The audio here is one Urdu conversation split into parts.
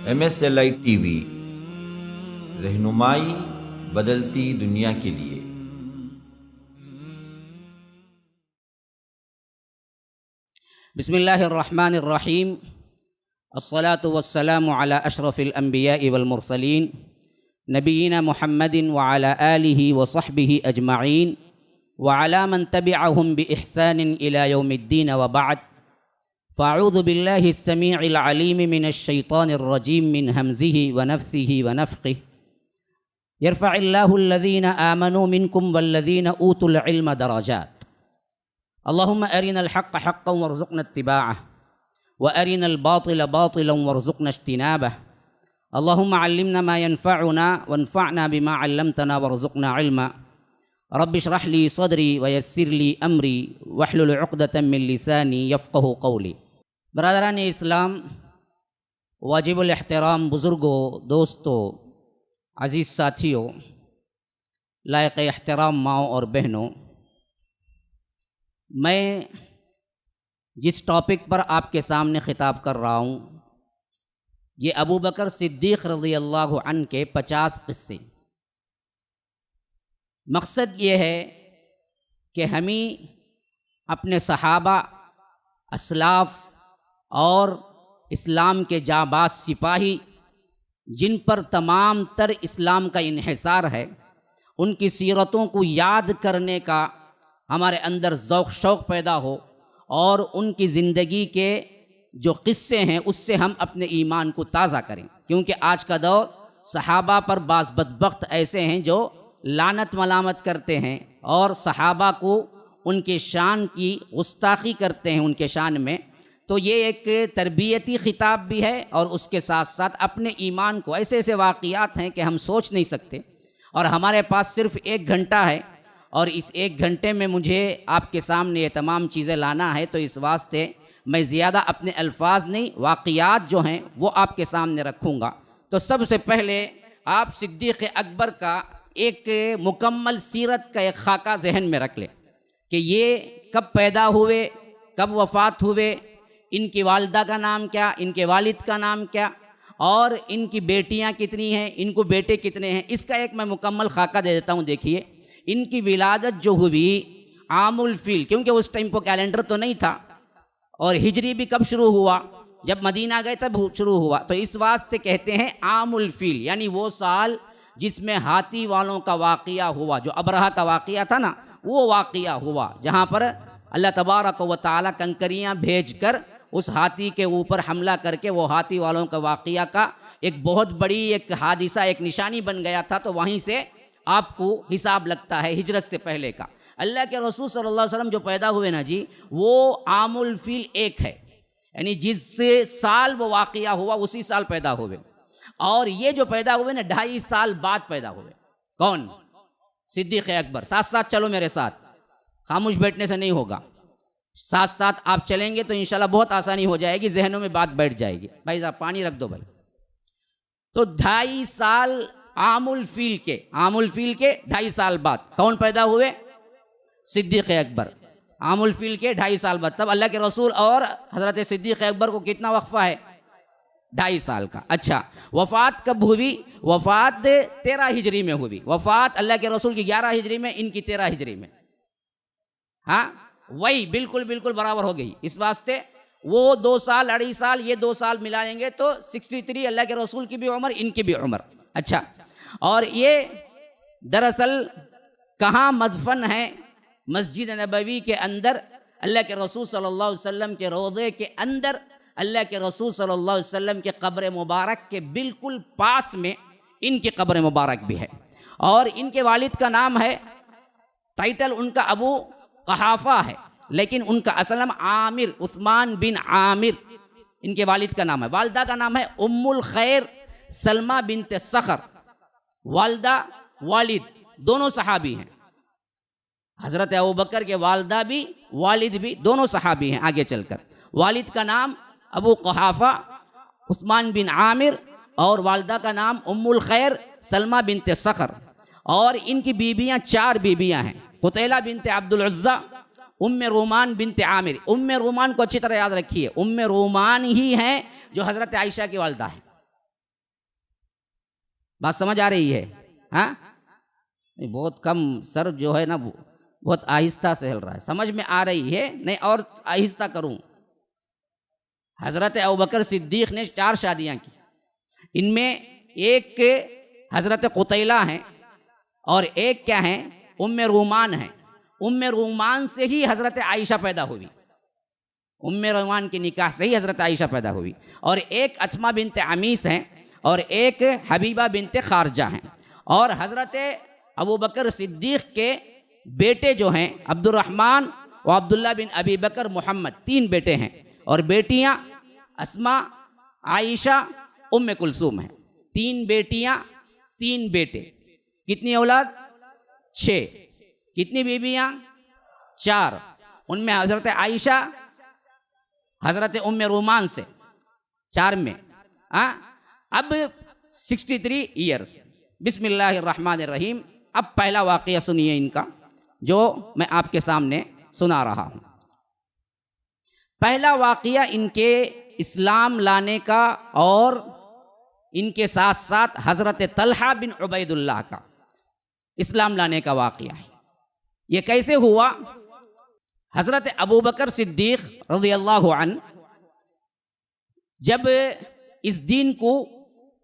MSLI TV رہنمائی بدلتی دنیا کے لیے۔ بسم اللہ الرحمن الرحیم، الصلاة والسلام علی اشرف الانبیاء والمرسلین نبینا محمد وعلی آلہ وصحبہ اجمعین وعلی من تبعہم بإحسان الی یوم الدین وبعد، فاعوذ باللہ السمیع العلیم من الشیطان الرجیم من ہمزہ ونفثہ ونفخہ، یرفع اللہ الذین آمنوا منکم والذین اوتوا العلم درجات، اللہم ارنا الحق حقا وارزقنا اتباعہ وارنا الباطل باطلا وارزقنا اجتنابہ، اللہم علمنا ما ينفعنا وانفعنا بما علمتنا وارزقنا علما، رب اشرح لی صدری ویسر لی امری واحلل عقدۃ من لسانی یفقہ قولی۔ برادران اسلام، واجب الاحترام بزرگوں، دوستوں، عزیز ساتھیوں، لائق احترام ماؤں اور بہنوں، میں جس ٹاپک پر آپ کے سامنے خطاب کر رہا ہوں یہ ابو بکر صدیق رضی اللہ عنہ کے 50 قصے۔ مقصد یہ ہے کہ ہمیں اپنے صحابہ، اسلاف اور اسلام کے جانباز سپاہی جن پر تمام تر اسلام کا انحصار ہے، ان کی سیرتوں کو یاد کرنے کا ہمارے اندر ذوق شوق پیدا ہو، اور ان کی زندگی کے جو قصے ہیں اس سے ہم اپنے ایمان کو تازہ کریں، کیونکہ آج کا دور صحابہ پر بعض بدبخت ایسے ہیں جو لعنت ملامت کرتے ہیں اور صحابہ کو ان کے شان کی گستاخی کرتے ہیں ان کے شان میں۔ تو یہ ایک تربیتی خطاب بھی ہے، اور اس کے ساتھ ساتھ اپنے ایمان کو، ایسے ایسے واقعات ہیں کہ ہم سوچ نہیں سکتے، اور ہمارے پاس صرف 1 گھنٹہ ہے، اور اس 1 گھنٹے میں مجھے آپ کے سامنے یہ تمام چیزیں لانا ہے، تو اس واسطے میں زیادہ اپنے الفاظ نہیں، واقعات جو ہیں وہ آپ کے سامنے رکھوں گا۔ تو سب سے پہلے آپ صدیق اکبر کا ایک مکمل سیرت کا ایک خاکہ ذہن میں رکھ لیں کہ یہ کب پیدا ہوئے، کب وفات ہوئے، ان کی والدہ کا نام کیا، ان کے والد کا نام کیا، اور ان کی بیٹیاں کتنی ہیں، ان کو بیٹے کتنے ہیں، اس کا ایک میں مکمل خاکہ دے دیتا ہوں۔ دیکھیے، ان کی ولادت جو ہوئی عام الفیل، کیونکہ اس ٹائم کو کیلنڈر تو نہیں تھا، اور ہجری بھی کب شروع ہوا، جب مدینہ گئے تب شروع ہوا، تو اس واسطے کہتے ہیں عام الفیل، یعنی وہ سال جس میں ہاتھی والوں کا واقعہ ہوا، جو ابرہہ کا واقعہ تھا نا، وہ واقعہ ہوا، جہاں پر اللہ تبارک و تعالیٰ کنکریاں بھیج کر اس ہاتھی کے اوپر حملہ کر کے وہ ہاتھی والوں کا واقعہ کا ایک بہت بڑی ایک حادثہ، ایک نشانی بن گیا تھا، تو وہیں سے آپ کو حساب لگتا ہے ہجرت سے پہلے کا۔ اللہ کے رسول صلی اللہ علیہ وسلم جو پیدا ہوئے نا جی، وہ عام الفیل 1 ہے، یعنی جس سال وہ واقعہ ہوا اسی سال پیدا ہوئے، اور یہ جو پیدا ہوئے نا 2.5 سال بعد پیدا ہوئے۔ کون؟ صدیق اکبر۔ ساتھ ساتھ چلو میرے ساتھ، خاموش بیٹھنے سے نہیں ہوگا، ساتھ ساتھ آپ چلیں گے تو انشاءاللہ بہت آسانی ہو جائے گی، ذہنوں میں بات بیٹھ جائے گی۔ بھائی صاحب پانی رکھ دو بھائی۔ تو 2.5 سال عام الفیل کے 2.5 سال بعد کون پیدا ہوئے؟ صدیق اکبر۔ عام الفیل کے 2.5 سال بعد، تب اللہ کے رسول اور حضرت صدیق اکبر کو کتنا وقفہ ہے؟ 2.5 سال کا۔ اچھا، وفات کب ہوئی؟ وفات 13 ہجری میں ہوئی۔ وفات اللہ کے رسول کی 11 ہجری میں، ان کی 13 ہجری میں۔ ہاں وہی بالکل برابر ہو گئی۔ اس واسطے وہ 2 سال 2.5 سال، یہ 2 سال ملا لیں گے تو 63، اللہ کے رسول کی بھی عمر، ان کی بھی عمر۔ اچھا، اور یہ دراصل کہاں مدفن ہے؟ مسجد نبوی کے اندر، اللہ کے رسول صلی اللہ علیہ وسلم کے روضے کے اندر، اللہ کے رسول صلی اللہ علیہ وسلم کے قبر مبارک کے بالکل پاس میں ان کی قبر مبارک بھی ہے، اور ان کے والد کا نام ہے، ٹائٹل ان کا ابو قحافہ ہے، لیکن ان کا اصل نام عامر، عثمان بن عامر ان کے والد کا نام ہے۔ والدہ کا نام ہے ام الخیر سلمہ بنت صخر۔ والدہ والد دونوں صحابی ہیں، حضرت ابوبکر کے والدہ بھی والد بھی دونوں صحابی ہیں۔ آگے چل کر والد کا نام ابو قحافہ عثمان بن عامر، اور والدہ کا نام ام الخیر سلمہ بنت صخر، اور ان کی بیویاں 4 بیویاں ہیں، قتیلہ بنت عبد العزہ، ام رومان بنت عامر۔ ام رومان کو اچھی طرح یاد رکھیے، ام رومان ہی ہیں جو حضرت عائشہ کی والدہ ہیں، بات سمجھ آ رہی ہے؟ ہاں بہت کم سر جو ہے نا بہت آہستہ سے ہل رہا ہے. سمجھ میں آ رہی ہے؟ نہیں اور آہستہ کروں. حضرت ابوبکر صدیق نے 4 شادیاں کی. ان میں ایک حضرت قتیلہ ہیں اور ایک کیا ہیں ام رومان ہیں. ام رومان سے ہی حضرت عائشہ پیدا ہوئی. ام رومان کے نکاح سے ہی حضرت عائشہ پیدا ہوئی. اور ایک اسما بنت عمیس ہیں اور ایک حبیبہ بنت خارجہ ہیں. اور حضرت ابوبکر صدیق کے بیٹے جو ہیں عبد الرحمن و عبداللہ بن ابی بکر محمد 3 بیٹے ہیں. اور بیٹیاں اسما عائشہ ام کلثوم ہیں. 3 بیٹیاں 3 بیٹے. کتنی اولاد؟ 6. کتنی بیویاں؟ 4. ان میں حضرت عائشہ حضرت ام رومان سے 4 میں. اب 63 ایئرس. بسم اللہ الرحمن الرحیم. اب پہلا واقعہ سنیے ان کا جو میں آپ کے سامنے سنا رہا ہوں. پہلا واقعہ ان کے اسلام لانے کا اور ان کے ساتھ ساتھ حضرت طلحہ بن عبید اللہ کا اسلام لانے کا واقعہ ہے. یہ کیسے ہوا؟ حضرت ابوبکر صدیق رضی اللہ عنہ جب اس دین کو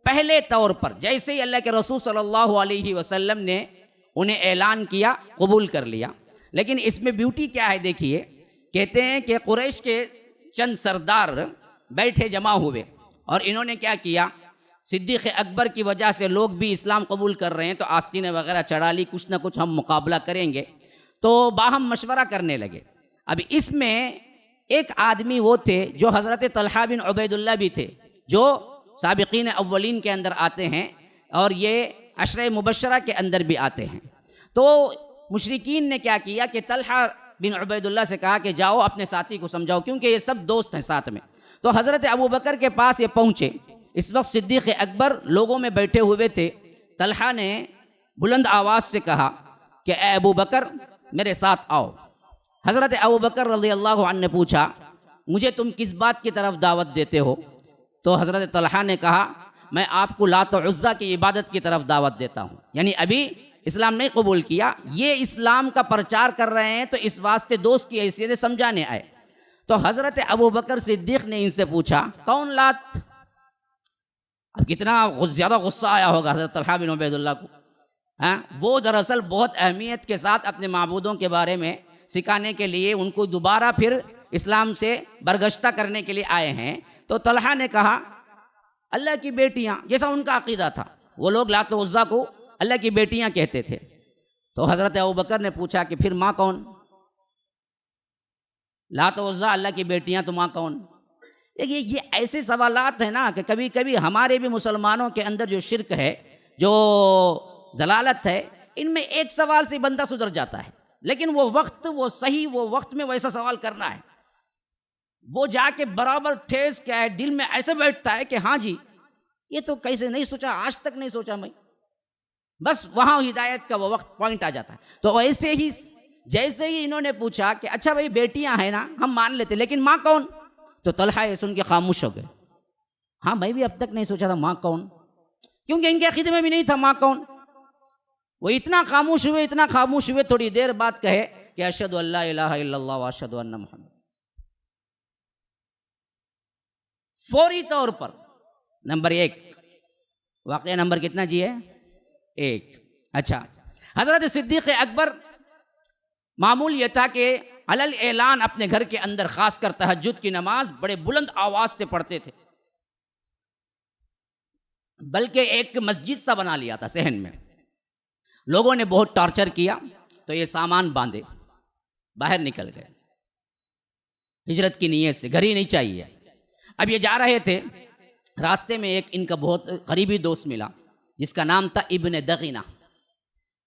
پہلے طور پر جیسے ہی اللہ کے رسول صلی اللہ علیہ وسلم نے انہیں اعلان کیا قبول کر لیا. لیکن اس میں بیوٹی کیا ہے دیکھیے. کہتے ہیں کہ قریش کے چند سردار بیٹھے جمع ہوئے اور انہوں نے کیا کیا، صدیق اکبر کی وجہ سے لوگ بھی اسلام قبول کر رہے ہیں تو آستینیں وغیرہ چڑھا لی، کچھ نہ کچھ ہم مقابلہ کریں گے. تو باہم مشورہ کرنے لگے. اب اس میں ایک آدمی وہ تھے جو حضرت طلحہ بن عبید اللہ بھی تھے، جو سابقین اولین کے اندر آتے ہیں اور یہ عشرہ مبشرہ کے اندر بھی آتے ہیں. تو مشرکین نے کیا کیا کہ طلحہ بن عبید اللہ سے کہا کہ جاؤ اپنے ساتھی کو سمجھاؤ، کیونکہ یہ سب دوست ہیں ساتھ میں. تو حضرت ابوبکر کے پاس یہ پہنچے. اس وقت صدیق اکبر لوگوں میں بیٹھے ہوئے تھے. طلحہ نے بلند آواز سے کہا کہ اے ابوبکر میرے ساتھ آؤ. حضرت ابوبکر رضی اللہ عنہ نے پوچھا مجھے تم کس بات کی طرف دعوت دیتے ہو؟ تو حضرت طلحہ نے کہا میں آپ کو لات و عزیٰ کی عبادت کی طرف دعوت دیتا ہوں. یعنی ابھی اسلام نہیں قبول کیا، یہ اسلام کا پرچار کر رہے ہیں تو اس واسطے دوست کی حیثیت سے سمجھانے آئے. تو حضرت ابوبکر صدیق نے ان سے پوچھا کون لات؟ اب کتنا زیادہ غصہ آیا ہوگا حضرت طلحہ بن عبید اللہ کو. وہ دراصل بہت اہمیت کے ساتھ اپنے معبودوں کے بارے میں سکھانے کے لیے ان کو دوبارہ پھر اسلام سے برگشتہ کرنے کے لیے آئے ہیں. تو طلحہ نے کہا اللہ کی بیٹیاں، جیسا ان کا عقیدہ تھا. وہ لوگ لات و عزیٰ کو اللہ کی بیٹیاں کہتے تھے. تو حضرت ابوبکر نے پوچھا کہ پھر ماں کون؟ لات و عزیٰ اللہ کی بیٹیاں تو ماں کون؟ دیکھیے یہ ایسے سوالات ہیں نا کہ کبھی کبھی ہمارے بھی مسلمانوں کے اندر جو شرک ہے، جو ضلالت ہے، ان میں ایک سوال سے بندہ سدھر جاتا ہے. لیکن وہ وقت میں ویسا سوال کرنا ہے، وہ جا کے برابر ٹھیس کیا ہے دل میں ایسے بیٹھتا ہے کہ ہاں جی یہ تو کیسے نہیں سوچا، آج تک نہیں سوچا میں. بس وہاں ہدایت کا وہ وقت پوائنٹ آ جاتا ہے. تو ایسے ہی جیسے ہی انہوں نے پوچھا کہ اچھا بھائی بیٹیاں ہیں نا ہم مان لیتے لیکن ماں کون؟ تو طلحہ یہ سن کے خاموش ہو گئے. ہاں میں بھی اب تک نہیں سوچا تھا ماں کون، کیونکہ ان کے عقیدے میں بھی نہیں تھا ماں کون. وہ اتنا خاموش ہوئے تھوڑی دیر بعد کہے کہ اشہد ان لا الہ الا اللہ واشہد ان محمد. فوری طور پر نمبر 1 واقعہ نمبر کتنا جی ہے؟ 1. اچھا حضرت صدیق اکبر معمول یہ تھا کہ علل اعلان اپنے گھر کے اندر خاص کر تہجد کی نماز بڑے بلند آواز سے پڑھتے تھے، بلکہ ایک مسجد سا بنا لیا تھا صحن میں. لوگوں نے بہت ٹارچر کیا تو یہ سامان باندھے باہر نکل گئے ہجرت کی نیت سے، گھر ہی نہیں چاہیے. اب یہ جا رہے تھے، راستے میں ایک ان کا بہت قریبی دوست ملا جس کا نام تھا ابن دغینہ.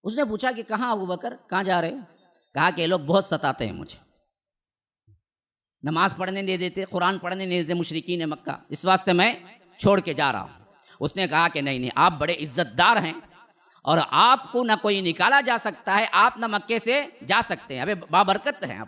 اس نے پوچھا کہ کہاں ابوبکر، کہاں جا رہے؟ کہا کہ یہ لوگ بہت ستاتے ہیں مجھے، نماز پڑھنے نہیں دیتے، قرآن پڑھنے نہیں دیتے مشرکین مکہ، اس واسطے میں چھوڑ کے جا رہا ہوں. اس نے کہا کہ نہیں آپ بڑے عزت دار ہیں اور آپ کو نہ کوئی نکالا جا سکتا ہے، آپ نہ مکے سے جا سکتے ہیں، ابے بابرکت ہیں آپ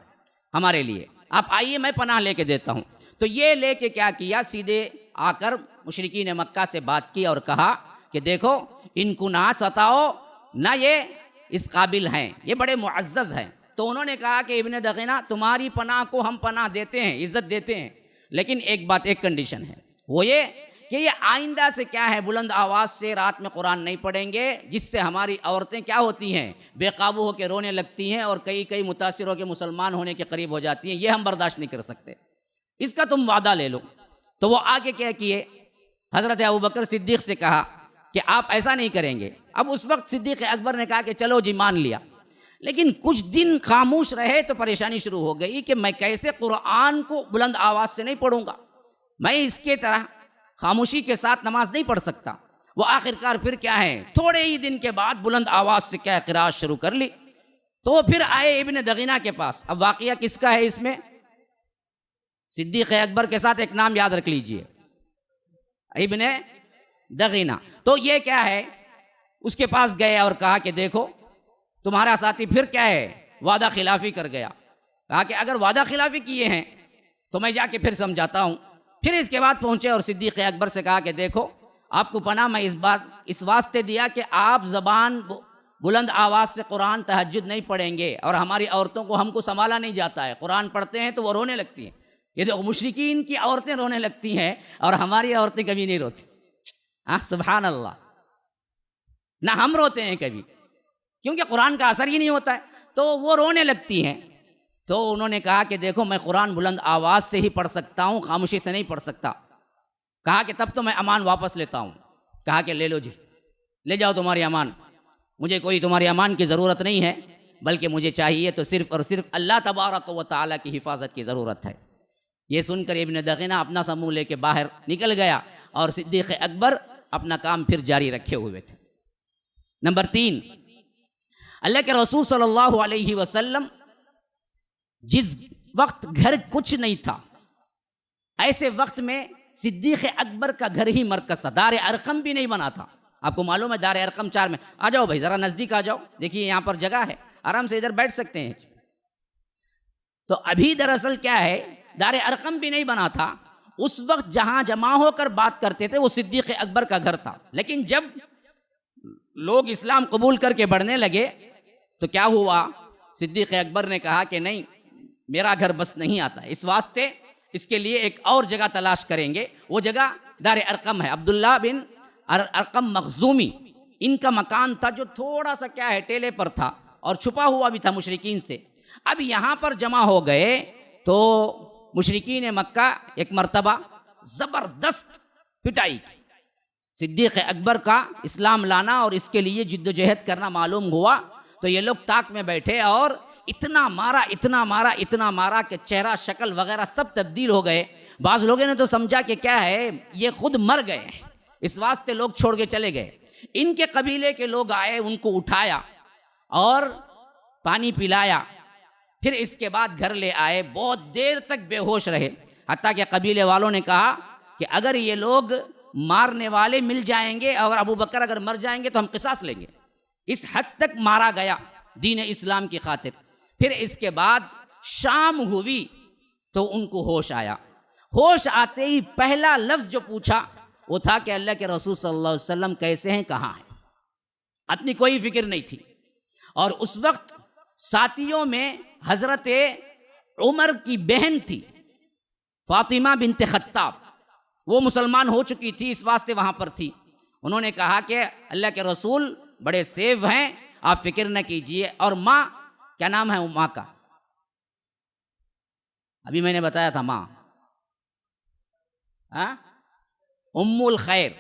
ہمارے لیے، آپ آئیے میں پناہ لے کے دیتا ہوں. تو یہ لے کے کیا کیا، سیدھے آ کر مشرکین مکہ سے بات کی اور کہا کہ دیکھو ان کنات ستاؤ نہ یہ اس قابل ہیں، یہ بڑے معزز ہیں۔ تو انہوں نے کہا کہ ابن دغینہ تمہاری پناہ کو ہم پناہ دیتے ہیں، عزت دیتے ہیں، لیکن ایک بات، ایک کنڈیشن ہے، وہ یہ کہ یہ آئندہ سے کیا ہے، بلند آواز سے رات میں قرآن نہیں پڑھیں گے، جس سے ہماری عورتیں کیا ہوتی ہیں، بے قابو ہو کے رونے لگتی ہیں اور کئی متاثر ہو کے مسلمان ہونے کے قریب ہو جاتی ہیں، یہ ہم برداشت نہیں کر سکتے، اس کا تم وعدہ لے لو۔ تو وہ آگے کیا کیے، حضرت ابوبکر صدیق سے کہا کہ آپ ایسا نہیں کریں گے۔ اب اس وقت صدیق اکبر نے کہا کہ چلو جی مان لیا، لیکن کچھ دن خاموش رہے تو پریشانی شروع ہو گئی کہ میں کیسے قرآن کو بلند آواز سے نہیں پڑھوں گا، میں اس کے طرح خاموشی کے ساتھ نماز نہیں پڑھ سکتا۔ وہ آخرکار پھر کیا ہے، تھوڑے ہی دن کے بعد بلند آواز سے کیا قراءت شروع کر لی۔ تو وہ پھر آئے ابن دغینہ کے پاس۔ اب واقعہ کس کا ہے اس میں؟ صدیق اکبر کے ساتھ ایک نام یاد رکھ لیجئے، ابن دغینہ۔ تو یہ کیا ہے، اس کے پاس گئے اور کہا کہ دیکھو تمہارا ساتھی پھر کیا ہے، وعدہ خلافی کر گیا۔ کہا کہ اگر وعدہ خلافی کیے ہیں تو میں جا کے پھر سمجھاتا ہوں۔ پھر اس کے بعد پہنچے اور صدیق اکبر سے کہا کہ دیکھو آپ کو پناہ میں اس واسطے دیا کہ آپ زبان بلند آواز سے قرآن تہجد نہیں پڑھیں گے، اور ہماری عورتوں کو ہم کو سنبھالا نہیں جاتا ہے، قرآن پڑھتے ہیں تو وہ رونے لگتی ہیں۔ یہ تو مشرکین کی عورتیں رونے لگتی ہیں اور ہماری عورتیں کبھی نہیں روتی۔ سبحان اللہ، نہ ہم روتے ہیں کبھی، کیونکہ قرآن کا اثر ہی نہیں ہوتا ہے، تو وہ رونے لگتی ہیں۔ تو انہوں نے کہا کہ دیکھو میں قرآن بلند آواز سے ہی پڑھ سکتا ہوں، خاموشی سے نہیں پڑھ سکتا۔ کہا کہ تب تو میں امان واپس لیتا ہوں۔ کہا کہ لے لو جی، لے جاؤ تمہاری امان، مجھے کوئی تمہاری امان کی ضرورت نہیں ہے، بلکہ مجھے چاہیے تو صرف اور صرف اللہ تبارک و تعالیٰ کی حفاظت کی ضرورت ہے۔ یہ سن کر ابن دغینہ اپنا سا منہ لے کے باہر نکل گیا، اور صدیق اکبر اپنا کام پھر جاری رکھے ہوئے تھے۔ نمبر 3، اللہ کے رسول صلی اللہ علیہ وسلم جس وقت گھر کچھ نہیں تھا، ایسے وقت میں صدیق اکبر کا گھر ہی مرکز تھا، دار ارقم بھی نہیں بنا تھا۔ آپ کو معلوم ہے دار ارقم 4 میں، آ جاؤ بھائی ذرا نزدیک آ جاؤ، دیکھیے یہاں پر جگہ ہے، آرام سے ادھر بیٹھ سکتے ہیں۔ تو ابھی دراصل کیا ہے، دار ارقم بھی نہیں بنا تھا۔ اس وقت جہاں جمع ہو کر بات کرتے تھے وہ صدیق اکبر کا گھر تھا، لیکن جب لوگ اسلام قبول کر کے بڑھنے لگے تو کیا ہوا، صدیق اکبر نے کہا کہ نہیں، میرا گھر بس نہیں آتا، اس واسطے اس کے لیے ایک اور جگہ تلاش کریں گے۔ وہ جگہ دار ارقم ہے، عبداللہ بن ارقم مخزومی ان کا مکان تھا، جو تھوڑا سا کیا ہے ٹیلے پر تھا اور چھپا ہوا بھی تھا مشرکین سے۔ اب یہاں پر جمع ہو گئے تو مشرکین مکہ ایک مرتبہ زبردست پٹائی کی۔ صدیق اکبر کا اسلام لانا اور اس کے لیے جد و جہد کرنا معلوم ہوا تو یہ لوگ طاق میں بیٹھے اور اتنا مارا کہ چہرہ شکل وغیرہ سب تبدیل ہو گئے۔ بعض لوگوں نے تو سمجھا کہ کیا ہے یہ خود مر گئے ہیں، اس واسطے لوگ چھوڑ کے چلے گئے۔ ان کے قبیلے کے لوگ آئے، ان کو اٹھایا اور پانی پلایا، پھر اس کے بعد گھر لے آئے، بہت دیر تک بے ہوش رہے، حتیٰ کہ قبیلے والوں نے کہا کہ اگر یہ لوگ مارنے والے مل جائیں گے اور ابو بکر اگر مر جائیں گے تو ہم قصاص لیں گے۔ اس حد تک مارا گیا دین اسلام کی خاطر۔ پھر اس کے بعد شام ہوئی تو ان کو ہوش آیا، ہوش آتے ہی پہلا لفظ جو پوچھا وہ تھا کہ اللہ کے رسول صلی اللہ علیہ وسلم کیسے ہیں، کہاں ہیں۔ اپنی کوئی فکر نہیں تھی۔ اور اس وقت ساتھیوں میں حضرت عمر کی بہن تھی فاطمہ بنت خطاب، وہ مسلمان ہو چکی تھی، اس واسطے وہاں پر تھی۔ انہوں نے کہا کہ اللہ کے رسول بڑے سیف ہیں، آپ فکر نہ کیجئے۔ اور ماں، کیا نام ہے ماں کا؟ ابھی میں نے بتایا تھا ماں، ام الخیر،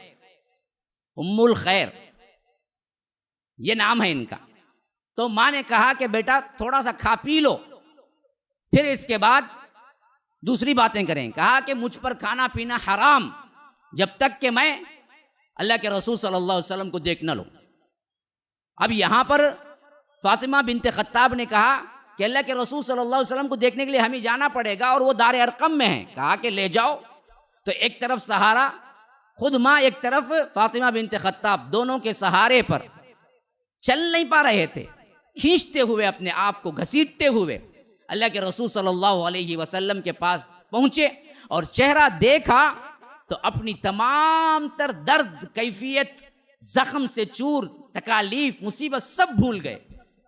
ام الخیر یہ نام ہے ان کا۔ تو ماں نے کہا کہ بیٹا تھوڑا سا کھا پی لو، پھر اس کے بعد دوسری باتیں کریں۔ کہا کہ مجھ پر کھانا پینا حرام جب تک کہ میں اللہ کے رسول صلی اللہ علیہ وسلم کو دیکھ نہ لوں۔ اب یہاں پر فاطمہ بنت خطاب نے کہا کہ اللہ کے رسول صلی اللہ علیہ وسلم کو دیکھنے کے لیے ہمیں جانا پڑے گا اور وہ دار ارقم میں ہیں۔ کہا کہ لے جاؤ۔ تو ایک طرف سہارا خود ماں، ایک طرف فاطمہ بنت خطاب، دونوں کے سہارے پر چل نہیں پا رہے تھے، کھینچتے ہوئے اپنے آپ کو گھسیٹتے ہوئے اللہ کے رسول صلی اللہ علیہ وسلم کے پاس پہنچے اور چہرہ دیکھا تو اپنی تمام تر درد کیفیت زخم سے چور، تکالیف، مصیبت سب بھول گئے۔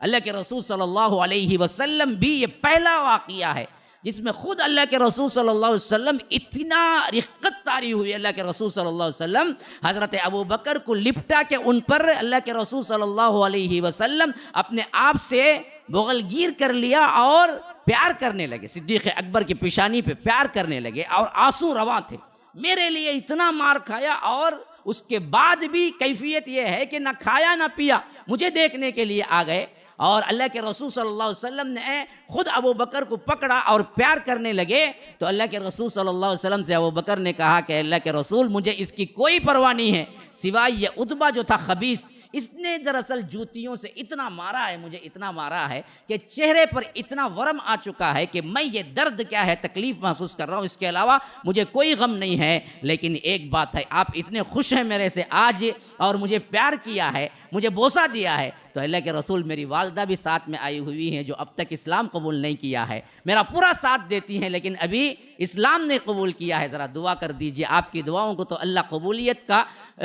اللہ کے رسول صلی اللہ علیہ وسلم بھی یہ پہلا واقعہ ہے جس میں خود اللہ کے رسول صلی اللہ علیہ وسلم اتنا رقت طاری ہوئی۔ اللہ کے رسول صلی اللہ علیہ وسلم حضرت ابو بکر کو لپٹا کہ ان پر اللہ کے رسول صلی اللہ علیہ وسلم اپنے آپ سے بغل گیر کر لیا اور پیار کرنے لگے، صدیق اکبر کی پیشانی پہ پیار کرنے لگے اور آنسو رواں تھے۔ میرے لیے اتنا مار کھایا اور اس کے بعد بھی کیفیت یہ ہے کہ نہ کھایا نہ پیا، مجھے دیکھنے کے لیے آ گئے۔ اور اللہ کے رسول صلی اللہ علیہ وسلم نے خود ابو بکر کو پکڑا اور پیار کرنے لگے تو اللہ کے رسول صلی اللہ علیہ وسلم سے ابو بکر نے کہا کہ اللہ کے رسول مجھے اس کی کوئی پرواہ نہیں ہے سوائے یہ عتبہ جو تھا خبیث، اس نے دراصل جوتیوں سے اتنا مارا ہے، مجھے اتنا مارا ہے کہ چہرے پر اتنا ورم آ چکا ہے کہ میں یہ درد کیا ہے تکلیف محسوس کر رہا ہوں، اس کے علاوہ مجھے کوئی غم نہیں ہے۔ لیکن ایک بات ہے، آپ اتنے خوش ہیں میرے سے آج اور مجھے پیار کیا ہے، مجھے بوسہ دیا ہے، تو اللہ کے رسول میری والدہ بھی ساتھ میں آئی ہوئی ہیں جو اب تک اسلام قبول نہیں کیا ہے، میرا پورا ساتھ دیتی ہیں لیکن ابھی اسلام نے قبول کیا ہے، ذرا دعا کر دیجئے۔ آپ کی دعاؤں کو تو اللہ قبولیت کا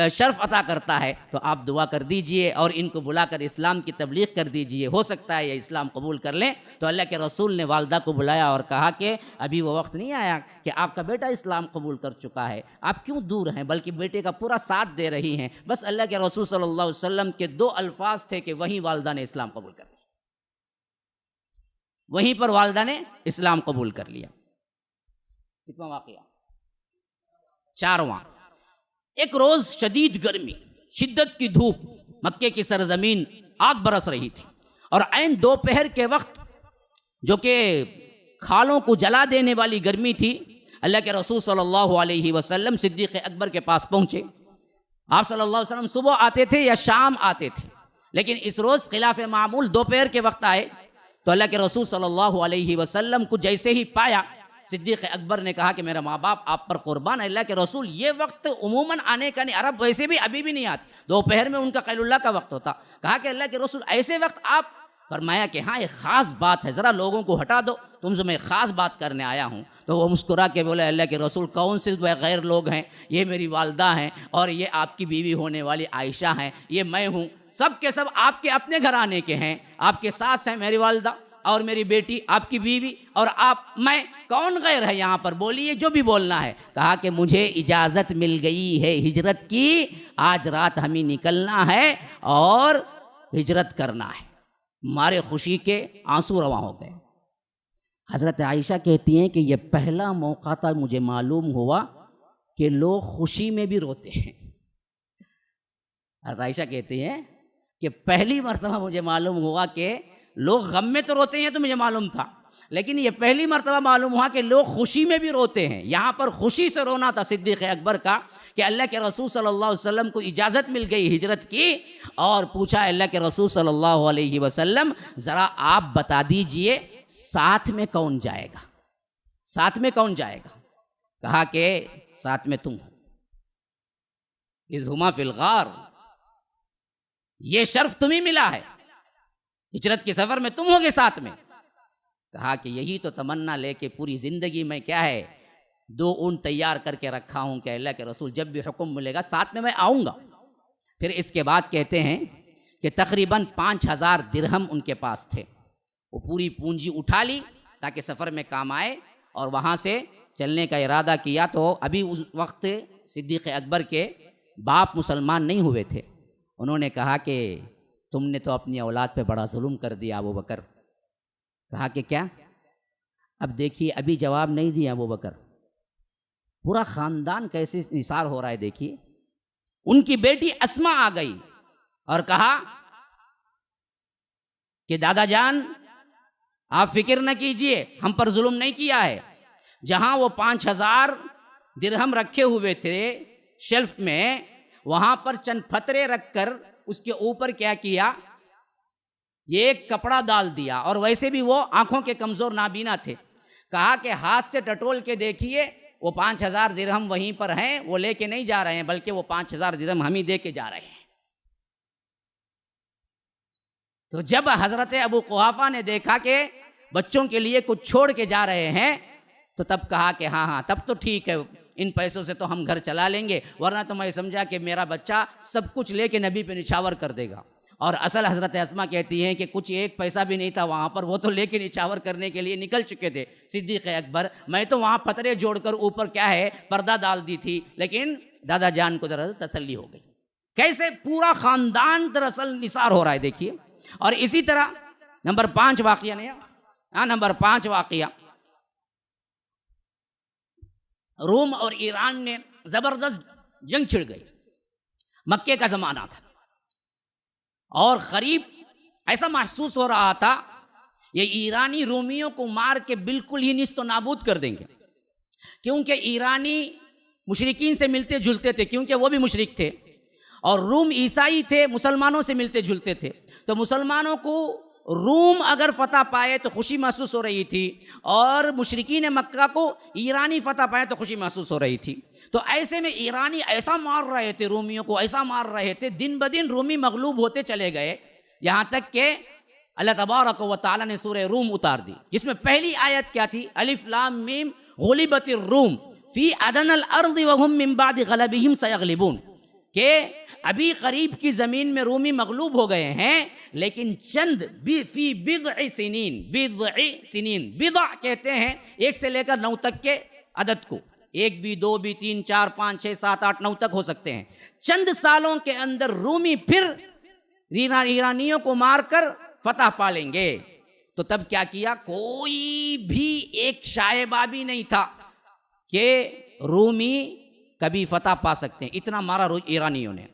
شرف عطا کرتا ہے، تو آپ دعا کر دیجئے اور ان کو بلا کر اسلام کی تبلیغ کر دیجئے، ہو سکتا ہے یہ اسلام قبول کر لیں۔ تو اللہ کے رسول نے والدہ کو بلایا اور کہا کہ ابھی وہ وقت نہیں آیا کہ آپ کا بیٹا اسلام قبول کر چکا ہے، آپ کیوں دور ہیں، بلکہ بیٹے کا پورا ساتھ دے رہی ہیں۔ بس اللہ کے رسول صلی اللہ علیہ وسلم کے دو الفاظ تھے کہ وہیں والدہ نے اسلام قبول کر لیا، وہیں پر والدہ نے اسلام قبول کر لیا۔ کتنا واقعہ؟ چارواں۔ ایک روز شدید گرمی، شدت کی دھوپ، مکے کی سرزمین آگ برس رہی تھی اور عین دوپہر کے وقت جو کہ کھالوں کو جلا دینے والی گرمی تھی، اللہ کے رسول صلی اللہ علیہ وسلم صدیق اکبر کے پاس پہنچے۔ آپ صلی اللہ علیہ وسلم صبح آتے تھے یا شام آتے تھے، لیکن اس روز خلاف معمول دوپہر کے وقت آئے تو اللہ کے رسول صلی اللہ علیہ وسلم کو جیسے ہی پایا، صدیق اکبر نے کہا کہ میرا ماں باپ آپ پر قربان ہے۔ اللہ کے رسول یہ وقت عموماً آنے کا نہیں، عرب ویسے بھی ابھی بھی نہیں آتے، دوپہر میں ان کا قیل اللہ کا وقت ہوتا۔ کہا کہ اللہ کے رسول ایسے وقت آپ؟ فرمایا کہ ہاں ایک خاص بات ہے، ذرا لوگوں کو ہٹا دو، تم سے میں خاص بات کرنے آیا ہوں۔ تو وہ مسکرا کے بولے اللہ کے رسول کون سے غیر لوگ ہیں؟ یہ میری والدہ ہیں اور یہ آپ کی بیوی ہونے والی عائشہ ہیں، یہ میں ہوں، سب کے سب آپ کے اپنے گھرانے کے ہیں، آپ کے ساس ہیں میری والدہ اور میری بیٹی، آپ کی بیوی اور آپ، میں کون غیر ہے یہاں پر؟ بولیے جو بھی بولنا ہے۔ کہا کہ مجھے اجازت مل گئی ہے ہجرت کی، آج رات ہمیں نکلنا ہے اور ہجرت کرنا ہے۔ ہمارے خوشی کے آنسو رواں ہو گئے۔ حضرت عائشہ کہتی ہیں کہ یہ پہلا موقع تھا مجھے معلوم ہوا کہ لوگ خوشی میں بھی روتے ہیں۔ حضرت عائشہ کہتی ہیں کہ پہلی مرتبہ مجھے معلوم ہوا کہ لوگ غم میں تو روتے ہیں، تو مجھے معلوم تھا، لیکن یہ پہلی مرتبہ معلوم ہوا کہ لوگ خوشی میں بھی روتے ہیں۔ یہاں پر خوشی سے رونا تھا صدیق اکبر کا کہ اللہ کے رسول صلی اللہ علیہ وسلم کو اجازت مل گئی ہجرت کی، اور پوچھا اللہ کے رسول صلی اللہ علیہ وسلم ذرا آپ بتا دیجئے ساتھ میں کون جائے گا، ساتھ میں کون جائے گا؟ کہا کہ ساتھ میں تم ہو، اذ ہما فی الغار، یہ شرف تمہیں ملا ہے، ہجرت کے سفر میں تم ہوگے ساتھ میں۔ کہا کہ یہی تو تمنا لے کے پوری زندگی میں کیا ہے 2 اونٹ تیار کر کے رکھا ہوں کہ اللہ کے رسول جب بھی حکم ملے گا ساتھ میں آؤں گا۔ پھر اس کے بعد کہتے ہیں کہ تقریباً 5000 درہم ان کے پاس تھے، وہ پوری پونجی اٹھا لی تاکہ سفر میں کام آئے، اور وہاں سے چلنے کا ارادہ کیا۔ تو ابھی اس وقت صدیق اکبر کے باپ مسلمان نہیں ہوئے تھے، انہوں نے کہا کہ تم نے تو اپنی اولاد پہ بڑا ظلم کر دیا ابو بکر۔ کہا کہ کیا؟ اب دیکھیے ابھی جواب نہیں دیا ابو بکر، پورا خاندان کیسے نثار ہو رہا ہے دیکھیے۔ ان کی بیٹی اسما آ گئی اور کہا کہ دادا جان آپ فکر نہ کیجئے، ہم پر ظلم نہیں کیا ہے، جہاں وہ 5000 درہم رکھے ہوئے تھے شیلف میں، وہاں پر چند پتھرے رکھ کر اس کے اوپر کیا کیا، یہ ایک کپڑا ڈال دیا، اور ویسے بھی وہ آنکھوں کے کمزور نابینا تھے۔ کہا کہ ہاتھ سے ٹٹول کے دیکھیے وہ 5000 درہم وہیں پر ہیں، وہ لے کے نہیں جا رہے ہیں بلکہ وہ 5000 درہم ہم ہی دے کے جا رہے ہیں۔ تو جب حضرت ابو قحافہ نے دیکھا کہ بچوں کے لیے کچھ چھوڑ کے جا رہے ہیں تو تب کہا کہ ہاں تب تو ٹھیک ہے، ان پیسوں سے تو ہم گھر چلا لیں گے، ورنہ تو میں سمجھا کہ میرا بچہ سب کچھ لے کے نبی پہ نچھاور کر دے گا۔ اور اصل حضرت اسما کہتی ہیں کہ کچھ ایک پیسہ بھی نہیں تھا وہاں پر، وہ تو لے کے نچھاور کرنے کے لیے نکل چکے تھے صدیق اکبر، میں تو وہاں پترے جوڑ کر اوپر کیا ہے پردہ ڈال دی تھی، لیکن دادا جان کو دراصل تسلی ہو گئی۔ کیسے پورا خاندان دراصل نثار ہو رہا ہے دیکھیے۔ اور اسی طرح نمبر 5 واقعہ نمبر 5 واقعہ، روم اور ایران میں زبردست جنگ چھڑ گئی، مکے کا زمانہ تھا، اور قریب ایسا محسوس ہو رہا تھا یہ ایرانی رومیوں کو مار کے بالکل ہی نیست و نابود کر دیں گے، کیونکہ ایرانی مشرکین سے ملتے جلتے تھے، کیونکہ وہ بھی مشرک تھے، اور روم عیسائی تھے، مسلمانوں سے ملتے جلتے تھے، تو مسلمانوں کو روم اگر فتح پائے تو خوشی محسوس ہو رہی تھی، اور مشرکین مکہ کو ایرانی فتح پائے تو خوشی محسوس ہو رہی تھی۔ تو ایسے میں ایرانی ایسا مار رہے تھے، رومیوں کو ایسا مار رہے تھے، دن بدن رومی مغلوب ہوتے چلے گئے، یہاں تک کہ اللہ تبارک و تعالیٰ نے سورہ روم اتار دی، جس میں پہلی آیت کیا تھی؟ الف لام میم غلبت الروم فی ادنی الارض وهم من بعد غلبهم سیغلبون، کہ ابھی قریب کی زمین میں رومی مغلوب ہو گئے ہیں، لیکن چند فی بضع سنین، بضع کہتے ہیں 1 سے لے کر 9 تک کے عدد کو، 1 بھی 2 بھی 3 4 5 6 7 8 9 تک ہو سکتے ہیں، چند سالوں کے اندر رومی پھر ایرانیوں کو مار کر فتح پا لیں گے۔ تو تب کیا کیا؟ کوئی بھی ایک شائبہ بھی نہیں تھا کہ رومی کبھی فتح پا سکتے ہیں، اتنا مارا ایرانیوں نے۔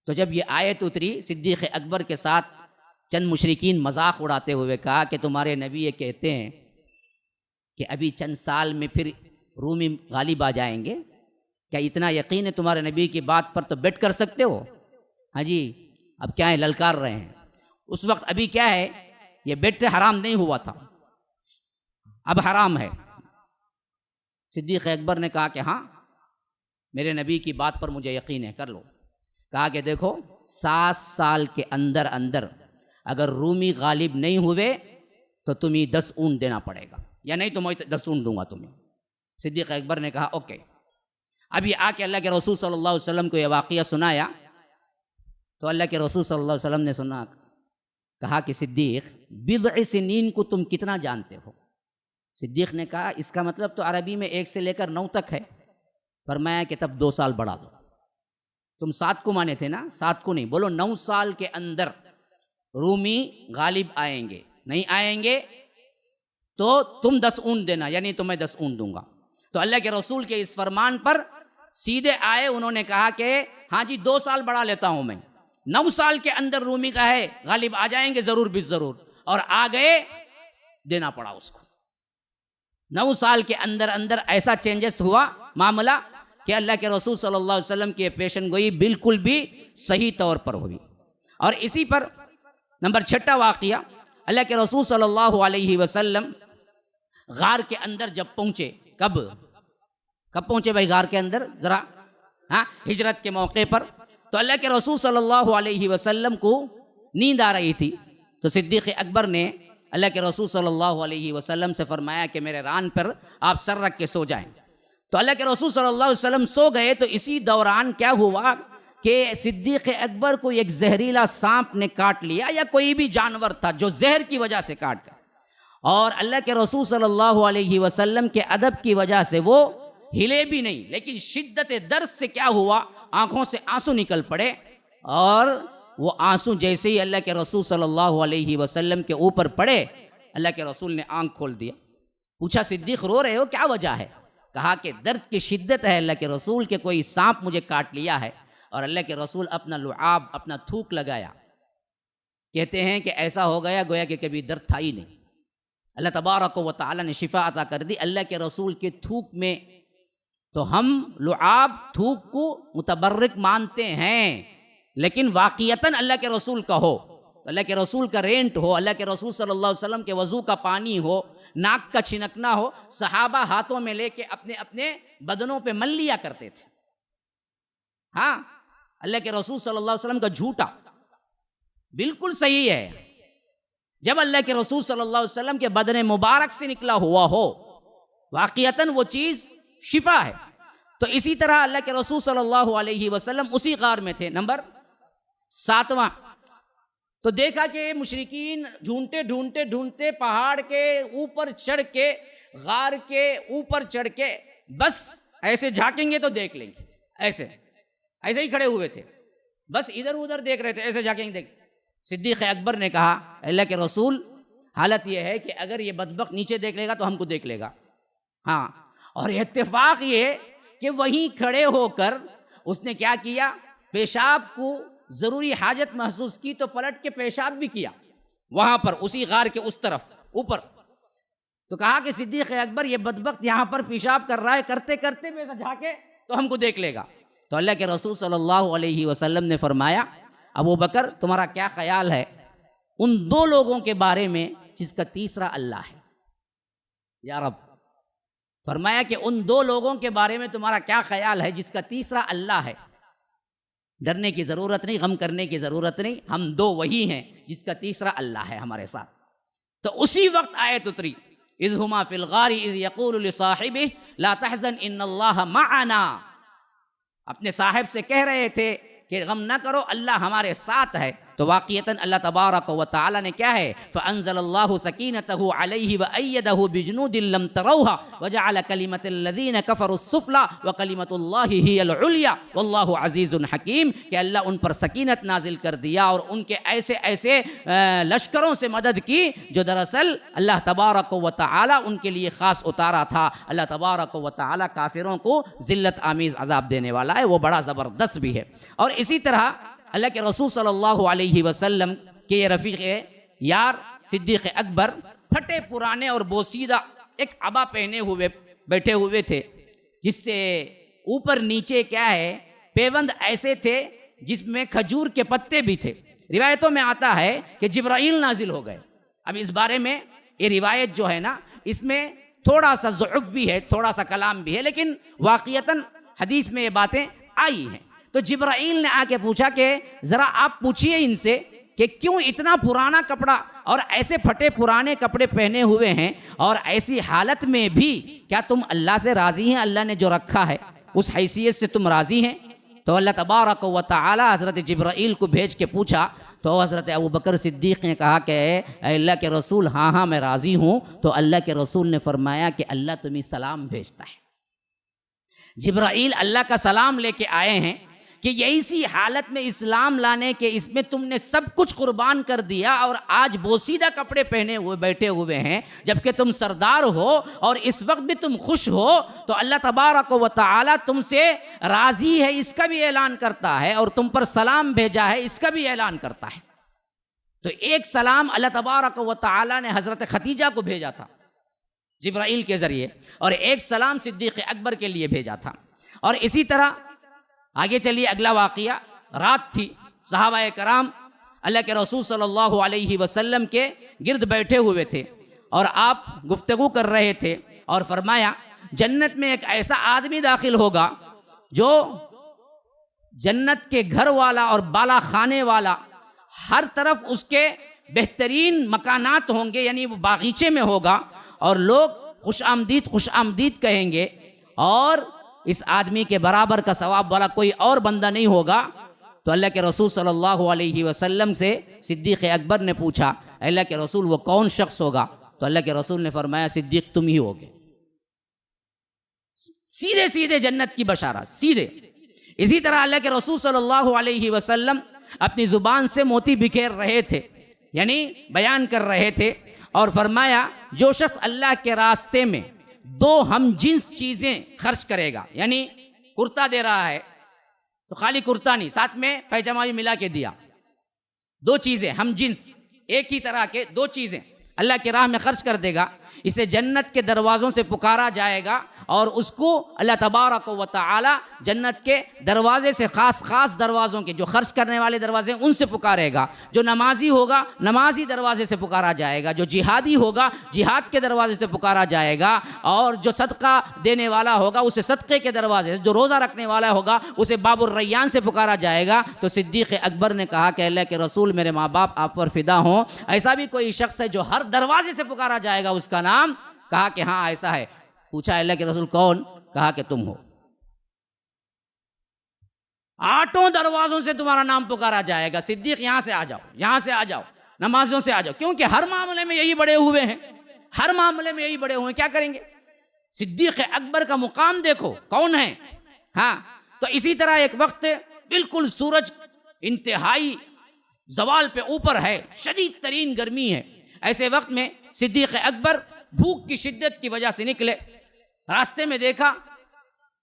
تو جب یہ آیت اتری، صدیق اکبر کے ساتھ چند مشرکین مذاق اڑاتے ہوئے کہا کہ تمہارے نبی یہ کہتے ہیں کہ ابھی چند سال میں پھر رومی غالب آ جائیں گے، کیا اتنا یقین ہے تمہارے نبی کی بات پر؟ تو بیٹ کر سکتے ہو؟ ہاں جی، اب کیا ہے، للکار رہے ہیں۔ اس وقت ابھی کیا ہے، یہ بیٹ حرام نہیں ہوا تھا، اب حرام ہے۔ صدیق اکبر نے کہا کہ ہاں میرے نبی کی بات پر مجھے یقین ہے، کر لو۔ کہا کہ دیکھو 7 سال کے اندر اگر رومی غالب نہیں ہوئے تو تمہیں 10 اونٹ دینا پڑے گا، یا نہیں تو میں 10 اونٹ دوں گا تمہیں۔ صدیق اکبر نے کہا اوکے۔ اب یہ آ کے اللہ کے رسول صلی اللہ علیہ وسلم کو یہ واقعہ سنایا، تو اللہ کے رسول صلی اللہ علیہ وسلم نے سنا، کہا کہ صدیق بضع سنین کو تم کتنا جانتے ہو؟ صدیق نے کہا اس کا مطلب تو عربی میں 1 سے لے کر 9 تک ہے۔ فرمایا کہ تب 2 سال بڑھا دو، تم 7 کو مانے تھے نا، 7 کو نہیں، بولو 9 سال کے اندر رومی غالب آئیں گے، نہیں آئیں گے تو تم 10 اونٹ دینا، یعنی تو میں 10 اونٹ دوں گا۔ تو اللہ کے رسول کے اس فرمان پر سیدھے آئے، انہوں نے کہا کہ ہاں جی 2 سال بڑھا لیتا ہوں میں، 9 سال کے اندر رومی کا ہے غالب آ جائیں گے ضرور بھی ضرور، اور آ گئے، دینا پڑا اس کو۔ 9 سال کے اندر ایسا چینجز ہوا معاملہ کہ اللہ کے رسول صلی اللہ علیہ وسلم کی پیشن گوئی بالکل بھی صحیح طور پر ہوئی۔ اور اسی پر نمبر 6 واقعہ، اللہ کے رسول صلی اللہ علیہ وسلم غار کے اندر جب پہنچے، کب پہنچے بھائی غار کے اندر؟ ذرا ہجرت کے موقع پر۔ تو اللہ کے رسول صلی اللہ علیہ وسلم کو نیند آ رہی تھی، تو صدیق اکبر نے اللہ کے رسول صلی اللہ علیہ وسلم سے فرمایا کہ میرے ران پر آپ سر رکھ کے سو جائیں۔ تو اللہ کے رسول صلی اللہ علیہ وسلم سو گئے، تو اسی دوران کیا ہوا کہ صدیق اکبر کو ایک زہریلا سانپ نے کاٹ لیا، یا کوئی بھی جانور تھا جو زہر کی وجہ سے کاٹ گیا، اور اللہ کے رسول صلی اللہ علیہ وسلم کے ادب کی وجہ سے وہ ہلے بھی نہیں، لیکن شدت درد سے کیا ہوا، آنکھوں سے آنسو نکل پڑے، اور وہ آنسو جیسے ہی اللہ کے رسول صلی اللہ علیہ وسلم کے اوپر پڑے، اللہ کے رسول نے آنکھ کھول دیا۔ پوچھا صدیق رو رہے ہو، کیا وجہ ہے؟ کہا کہ درد کی شدت ہے اللہ کے رسول کے، کوئی سانپ مجھے کاٹ لیا ہے۔ اور اللہ کے رسول اپنا لعاب، اپنا تھوک لگایا، کہتے ہیں کہ ایسا ہو گیا گویا کہ کبھی درد تھا ہی نہیں۔ اللہ تبارک و تعالیٰ نے شفا عطا کر دی اللہ کے رسول کے تھوک میں۔ تو ہم لعاب، تھوک کو متبرک مانتے ہیں، لیکن واقعتاً اللہ کے رسول کا ہو، اللہ کے رسول کا رینٹ ہو، اللہ کے رسول صلی اللہ علیہ وسلم کے وضو کا پانی ہو، ناک کا چھنکنا ہو، صحابہ ہاتھوں میں لے کے اپنے اپنے بدنوں پہ مل لیا کرتے تھے۔ ہاں، اللہ کے رسول صلی اللہ علیہ وسلم کا جھوٹا بالکل صحیح ہے، جب اللہ کے رسول صلی اللہ علیہ وسلم کے بدن مبارک سے نکلا ہوا ہو، واقعتاً وہ چیز شفا ہے۔ تو اسی طرح اللہ کے رسول صلی اللہ علیہ وسلم اسی غار میں تھے، نمبر 7واں۔ تو دیکھا کہ مشرکین ڈھونڈتے ڈھونڈتے ڈھونڈتے پہاڑ کے اوپر چڑھ کے، غار کے اوپر چڑھ کے بس ایسے جھانکیں گے تو دیکھ لیں گے، ایسے ہی کھڑے ہوئے تھے، بس ادھر ادھر دیکھ رہے تھے، ایسے جھانکیں گے۔ صدیق اکبر نے کہا اللہ کے رسول، حالت یہ ہے کہ اگر یہ بدبخت نیچے دیکھ لے گا تو ہم کو دیکھ لے گا۔ ہاں، اور اتفاق یہ کہ وہیں کھڑے ہو کر اس نے کیا کیا، پیشاب کو ضروری حاجت محسوس کی تو پلٹ کے پیشاب بھی کیا وہاں پر، اسی غار کے اس طرف اوپر۔ تو کہا کہ صدیق اکبر یہ بدبخت یہاں پر پیشاب کر رہا ہے، کرتے کرتے ویسا جھانکے تو ہم کو دیکھ لے گا۔ تو اللہ کے رسول صلی اللہ علیہ وسلم نے فرمایا ابو بکر تمہارا کیا خیال ہے ان 2 لوگوں کے بارے میں جس کا تیسرا اللہ ہے؟ یا رب، فرمایا کہ ان 2 لوگوں کے بارے میں تمہارا کیا خیال ہے جس کا تیسرا اللہ ہے؟ ڈرنے کی ضرورت نہیں، غم کرنے کی ضرورت نہیں، ہم 2 وہی ہیں جس کا تیسرا اللہ ہے ہمارے ساتھ۔ تو اسی وقت آیت اتری اذ ہما فی الغار اذ یقول لصاحبہ لا تحزن ان اللہ معنا، اپنے صاحب سے کہہ رہے تھے کہ غم نہ کرو، اللہ ہمارے ساتھ ہے۔ تو واقعتاً اللہ تبارک و تعالی نے کیا ہے، فانزل اللہ سکینتہ علیہ وایدہ بجنود لم تروها وجعل کلمۃ الذین کفروا السفلی وکلمۃ اللہ ہی العلیٰ واللہ عزیز حکیم، کہ اللہ ان پر سکینت نازل کر دیا اور ان کے ایسے ایسے لشکروں سے مدد کی جو دراصل اللہ تبارک و تعالی ان کے لیے خاص اتارا تھا۔ اللہ تبارک و تعالی کافروں کو ذلت آمیز عذاب دینے والا ہے، وہ بڑا زبردست بھی ہے۔ اور اسی طرح اللہ کے رسول صلی اللہ علیہ وسلم کے یہ رفیق یار صدیق اکبر پھٹے پرانے اور بوسیدہ ایک عبا پہنے ہوئے بیٹھے ہوئے تھے، جس سے اوپر نیچے کیا ہے پیوند ایسے تھے جس میں کھجور کے پتے بھی تھے۔ روایتوں میں آتا ہے کہ جبرائیل نازل ہو گئے۔ اب اس بارے میں یہ روایت جو ہے نا، اس میں تھوڑا سا ضعف بھی ہے، تھوڑا سا کلام بھی ہے، لیکن واقعتاً حدیث میں یہ باتیں آئی ہیں۔ تو جبرائیل نے آ کے پوچھا کہ ذرا آپ پوچھئے ان سے کہ کیوں اتنا پرانا کپڑا اور ایسے پھٹے پرانے کپڑے پہنے ہوئے ہیں، اور ایسی حالت میں بھی کیا تم اللہ سے راضی ہیں؟ اللہ نے جو رکھا ہے اس حیثیت سے تم راضی ہیں؟ تو اللہ تبارک و تعالی حضرت جبرائیل کو بھیج کے پوچھا، تو حضرت ابو بکر صدیق نے کہا کہ اے اللہ کے رسول ہاں میں راضی ہوں۔ تو اللہ کے رسول نے فرمایا کہ اللہ تمہیں سلام بھیجتا ہے۔ جبرائیل اللہ کا سلام لے کے آئے ہیں کہ ایسی حالت میں اسلام لانے کے اس میں تم نے سب کچھ قربان کر دیا اور آج بوسیدہ کپڑے پہنے ہوئے بیٹھے ہوئے ہیں، جبکہ تم سردار ہو اور اس وقت بھی تم خوش ہو، تو اللہ تبارک و تعالی تم سے راضی ہے اس کا بھی اعلان کرتا ہے، اور تم پر سلام بھیجا ہے اس کا بھی اعلان کرتا ہے۔ تو ایک سلام اللہ تبارک و تعالی نے حضرت خدیجہ کو بھیجا تھا جبرائیل کے ذریعے، اور ایک سلام صدیق اکبر کے لیے بھیجا تھا۔ اور اسی طرح آگے چلیے، اگلا واقعہ، رات تھی، صحابہ کرام اللہ کے رسول صلی اللہ علیہ وسلم کے گرد بیٹھے ہوئے تھے اور آپ گفتگو کر رہے تھے، اور فرمایا جنت میں ایک ایسا آدمی داخل ہوگا جو جنت کے گھر والا اور بالا خانے والا، ہر طرف اس کے بہترین مکانات ہوں گے، یعنی وہ باغیچے میں ہوگا، اور لوگ خوش آمدید کہیں گے، اور اس آدمی کے برابر کا ثواب والا کوئی اور بندہ نہیں ہوگا۔ تو اللہ کے رسول صلی اللہ علیہ وسلم سے صدیق اکبر نے پوچھا اے اللہ کے رسول وہ کون شخص ہوگا؟ تو اللہ کے رسول نے فرمایا صدیق تم ہی ہوگے۔ سیدھے سیدھے جنت کی بشارت، سیدھے۔ اسی طرح اللہ کے رسول صلی اللہ علیہ وسلم اپنی زبان سے موتی بکھیر رہے تھے، یعنی بیان کر رہے تھے، اور فرمایا جو شخص اللہ کے راستے میں 2 ہم جنس چیزیں خرچ کرے گا، یعنی کرتا دے رہا ہے تو خالی کرتا نہیں، ساتھ میں پیجامہ بھی ملا کے دیا، 2 چیزیں ہم جنس، ایک ہی طرح کے 2 چیزیں اللہ کی راہ میں خرچ کر دے گا، اسے جنت کے دروازوں سے پکارا جائے گا، اور اس کو اللہ تبارک و تعالی جنت کے دروازے سے، خاص دروازوں کے جو خرچ کرنے والے دروازے ہیں ان سے پکارے گا۔ جو نمازی ہوگا نمازی دروازے سے پکارا جائے گا، جو جہادی ہوگا جہاد کے دروازے سے پکارا جائے گا، اور جو صدقہ دینے والا ہوگا اسے صدقے کے دروازے سے، جو روزہ رکھنے والا ہوگا اسے باب الریان سے پکارا جائے گا۔ تو صدیق اکبر نے کہا کہ اللہ کے رسول میرے ماں باپ آپ پر فدا ہوں، ایسا بھی کوئی شخص ہے جو ہر دروازے سے پکارا جائے گا اس کا نام؟ کہا کہ ہاں ایسا ہے۔ پوچھا اللہ کے رسول کون؟ کہا کہ تم ہو۔ 8 دروازوں سے تمہارا نام پکارا جائے گا، صدیق یہاں سے آ جاؤ، یہاں سے آ جاؤ، نمازوں سے آ جاؤ، کیونکہ ہر معاملے میں یہی بڑے ہوئے ہیں، ہر معاملے میں یہی بڑے ہوئے ہیں، کیا کریں گے؟ صدیق اکبر کا مقام دیکھو کون ہے. ہاں تو اسی طرح ایک وقت بالکل سورج انتہائی زوال پہ اوپر ہے، شدید ترین گرمی ہے، ایسے وقت میں صدیق اکبر بھوک کی شدت کی وجہ سے نکلے، راستے میں دیکھا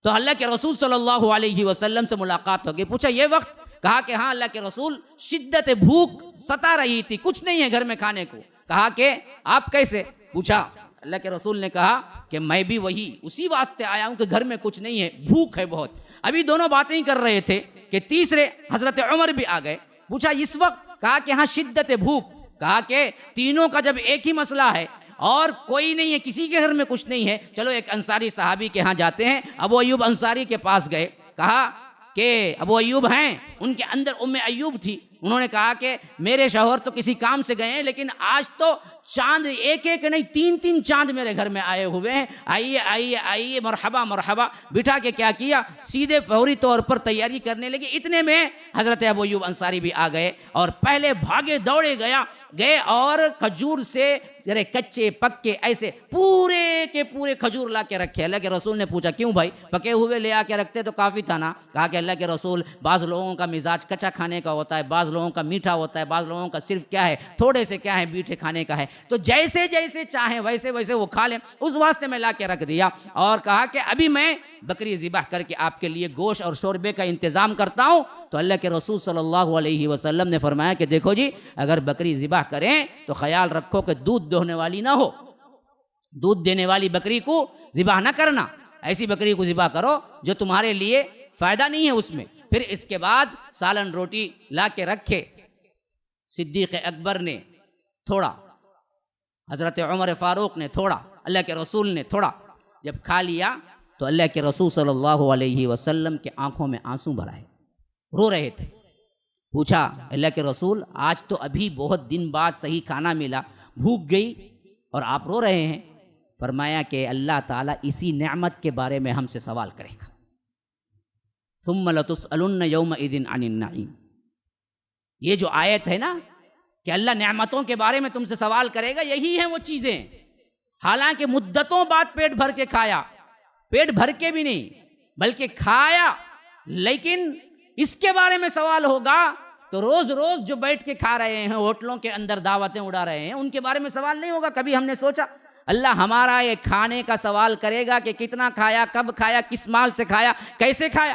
تو اللہ کے رسول صلی اللہ علیہ وسلم سے ملاقات ہو گئی. پوچھا یہ وقت؟ کہا کہ ہاں اللہ کے رسول، شدت بھوک ستا رہی تھی، کچھ نہیں ہے گھر میں کھانے کو. کہا کہ آپ کیسے؟ پوچھا. اللہ کے رسول نے کہا کہ میں بھی اسی واسطے آیا ہوں کہ گھر میں کچھ نہیں ہے، بھوک ہے بہت. ابھی دونوں باتیں ہی کر رہے تھے کہ تیسرے حضرت عمر بھی آ گئے. پوچھا اس وقت؟ کہا کہ ہاں شدت بھوک. کہا کہ تینوں کا جب ایک ہی مسئلہ ہے اور کوئی نہیں ہے، کسی کے گھر میں کچھ نہیں ہے، چلو ایک انصاری صحابی کے ہاں جاتے ہیں. ابو ایوب انصاری کے پاس گئے. کہا کہ ابو ایوب ہیں، ان کے اندر ام ایوب تھی. انہوں نے کہا کہ میرے شوہر تو کسی کام سے گئے ہیں، لیکن آج تو چاند ایک ایک نہیں 3 چاند میرے گھر میں آئے ہوئے ہیں، آئیے آئیے آئیے، مرحبا مرحبا. بٹھا کے کیا کیا، سیدھے فوری طور پر تیاری کرنے لگے. اتنے میں حضرت ابو ایوب انصاری بھی آ گئے اور پہلے بھاگے دوڑے گئے اور کھجور سے کچے پکے ایسے پورے کے پورے کھجور لا کے رکھے. اللہ کے رسول نے پوچھا کیوں بھائی، پکے ہوئے لے آ کے رکھتے تو کافی تھا نا. کہا کہ اللہ کے رسول، بعض لوگوں کا مزاج کچا کھانے کا ہوتا ہے، بعض لوگوں کا میٹھا ہوتا ہے، بعض لوگوں کا صرف کیا ہے تھوڑے سے کیا ہے میٹھے کھانے کا ہے، تو جیسے جیسے چاہیں ویسے ویسے وہ کھا لیں، اس واسطے میں لا کے رکھ دیا. اور کہا کہ ابھی میں بکری ذبح کر کے آپ کے لیے گوشت اور شوربے کا انتظام کرتا ہوں. تو اللہ کے رسول صلی اللہ علیہ وسلم نے فرمایا کہ دیکھو جی، اگر بکری ذبح کریں تو خیال رکھو کہ دودھ دوہنے والی نہ ہو، دودھ دینے والی بکری کو ذبح نہ کرنا، ایسی بکری کو ذبح کرو جو تمہارے لیے فائدہ نہیں ہے اس میں. پھر اس کے بعد سالن روٹی لا کے رکھے. صدیق اکبر نے تھوڑا، حضرت عمر فاروق نے تھوڑا، اللہ کے رسول نے تھوڑا. جب کھا لیا تو اللہ کے رسول صلی اللہ علیہ وسلم کے آنکھوں میں آنسو بھر آئے، رو رہے تھے. پوچھا اللہ کے رسول، آج تو ابھی بہت دن بعد صحیح کھانا ملا، بھوک گئی اور آپ رو رہے ہیں. فرمایا کہ اللہ تعالیٰ اسی نعمت کے بارے میں ہم سے سوال کرے گا. ثم لتسألن یومئذ عن النعیم. یہ جو آیت ہے نا کہ اللہ نعمتوں کے بارے میں تم سے سوال کرے گا، یہی ہیں وہ چیزیں. حالانکہ مدتوں بعد پیٹ بھر کے کھایا، پیٹ بھر کے بھی نہیں بلکہ کھایا، لیکن اس کے بارے میں سوال ہوگا تو روز روز جو بیٹھ کے کھا رہے ہیں، ہوٹلوں کے اندر دعوتیں اڑا رہے ہیں، ان کے بارے میں سوال نہیں ہوگا. کبھی ہم نے سوچا اللہ ہمارا یہ کھانے کا سوال کرے گا کہ کتنا کھایا، کب کھایا، کس مال سے کھایا، کیسے کھایا؟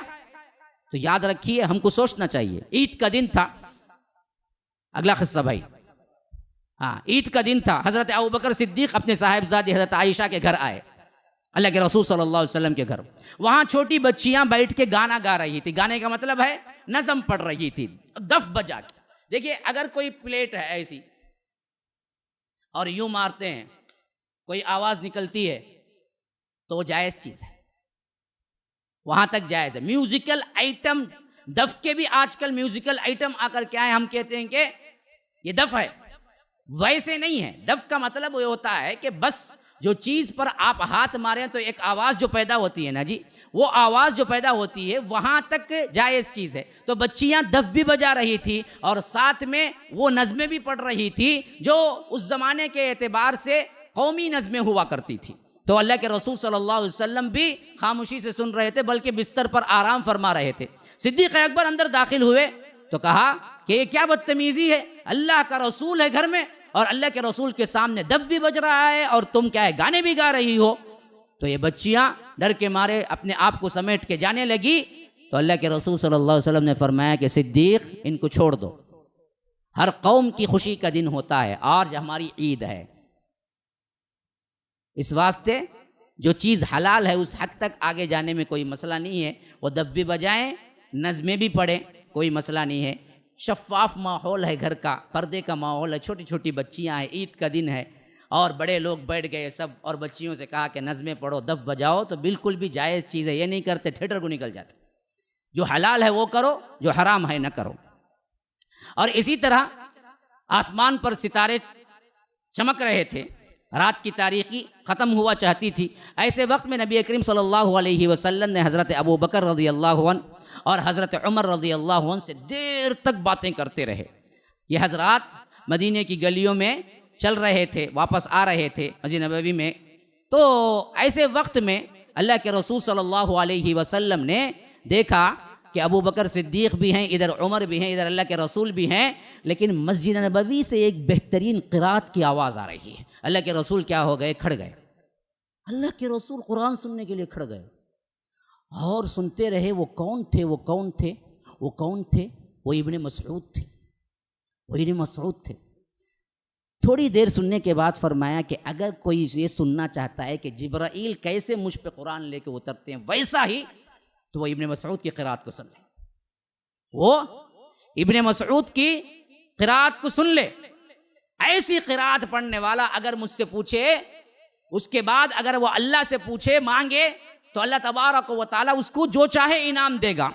تو یاد رکھیے، ہم کو سوچنا چاہیے. عید کا دن تھا، اگلا قصہ بھائی، عید کا دن تھا. حضرت ابوبکر صدیق اپنے صاحبزادی حضرت عائشہ کے گھر آئے، اللہ کے رسول صلی اللہ علیہ وسلم کے گھر. وہاں چھوٹی بچیاں بیٹھ کے گانا گا رہی تھی. گانے کا مطلب ہے نظم پڑھ رہی تھی دف بجا کے. دیکھیے اگر کوئی پلیٹ ہے ایسی اور یوں مارتے ہیں، کوئی آواز نکلتی ہے تو وہ جائز چیز ہے، وہاں تک جائز ہے. میوزیکل آئٹم، دف کے بھی آج کل میوزیکل آئٹم آ کر کیا ہے، ہم کہتے ہیں کہ یہ دف ہے، ویسے نہیں ہے. دف کا مطلب یہ ہوتا ہے کہ بس جو چیز پر آپ ہاتھ ماریں تو ایک آواز جو پیدا ہوتی ہے نا جی، وہ آواز جو پیدا ہوتی ہے وہاں تک جائز چیز ہے. تو بچیاں دف بھی بجا رہی تھی اور ساتھ میں وہ نظمیں بھی پڑھ رہی تھی جو اس زمانے کے اعتبار سے قومی نظمیں ہوا کرتی تھی. تو اللہ کے رسول صلی اللہ علیہ وسلم بھی خاموشی سے سن رہے تھے، بلکہ بستر پر آرام فرما رہے تھے. صدیق اکبر اندر داخل ہوئے تو کہا کہ یہ کیا بدتمیزی ہے، اللہ کا رسول ہے گھر میں اور اللہ کے رسول کے سامنے دف بھی بج رہا ہے اور تم کیا ہے گانے بھی گا رہی ہو. تو یہ بچیاں ڈر کے مارے اپنے آپ کو سمیٹ کے جانے لگی. تو اللہ کے رسول صلی اللہ علیہ وسلم نے فرمایا کہ صدیق ان کو چھوڑ دو، ہر قوم کی خوشی کا دن ہوتا ہے، آج ہماری عید ہے، اس واسطے جو چیز حلال ہے اس حد تک آگے جانے میں کوئی مسئلہ نہیں ہے. وہ دف بھی بجائیں، نظمیں بھی پڑھیں، کوئی مسئلہ نہیں ہے. شفاف ماحول ہے گھر کا، پردے کا ماحول ہے، چھوٹی چھوٹی بچیاں ہیں، عید کا دن ہے اور بڑے لوگ بیٹھ گئے سب، اور بچیوں سے کہا کہ نظمیں پڑھو، دف بجاؤ، تو بالکل بھی جائز چیز ہے. یہ نہیں کرتے تھیٹر کو نکل جاتے. جو حلال ہے وہ کرو، جو حرام ہے نہ کرو. اور اسی طرح آسمان پر ستارے چمک رہے تھے. رات کی تاریکی ختم ہوا چاہتی تھی۔ ایسے وقت میں نبی کریم صلی اللہ علیہ وسلم نے حضرت ابو بکر رضی اللہ عنہ اور حضرت عمر رضی اللہ عنہ سے دیر تک باتیں کرتے رہے۔ یہ حضرات مدینے کی گلیوں میں چل رہے تھے، واپس آ رہے تھے مسجد نبوی میں، تو ایسے وقت میں اللہ کے رسول صلی اللہ علیہ وسلم نے دیکھا کہ ابو بکر صدیق بھی ہیں، ادھر عمر بھی ہیں، ادھر اللہ کے رسول بھی ہیں، لیکن مسجد نبوی سے ایک بہترین قرات کی آواز آ رہی ہے۔ اللہ کے رسول کیا ہو گئے؟ کھڑ گئے۔ اللہ کے رسول قرآن سننے کے لیے کھڑ گئے اور سنتے رہے۔ وہ کون تھے؟ وہ کون تھے؟ وہ کون تھے؟ وہ ابن مسعود تھے، وہ ابن مسعود تھے۔ تھوڑی دیر سننے کے بعد فرمایا کہ اگر کوئی یہ سننا چاہتا ہے کہ جبرائیل کیسے مجھ پہ قرآن لے کے اترتے ہیں ویسا ہی، تو وہ ابن مسعود کی قرات کو سن لے، وہ ابن مسعود کی قرات کو سن لے۔ ایسی قرات پڑھنے والا اگر مجھ سے پوچھے، اس کے بعد اگر وہ اللہ سے پوچھے، مانگے، تو اللہ تبارک و تعالیٰ اس کو جو چاہے انعام دے گا۔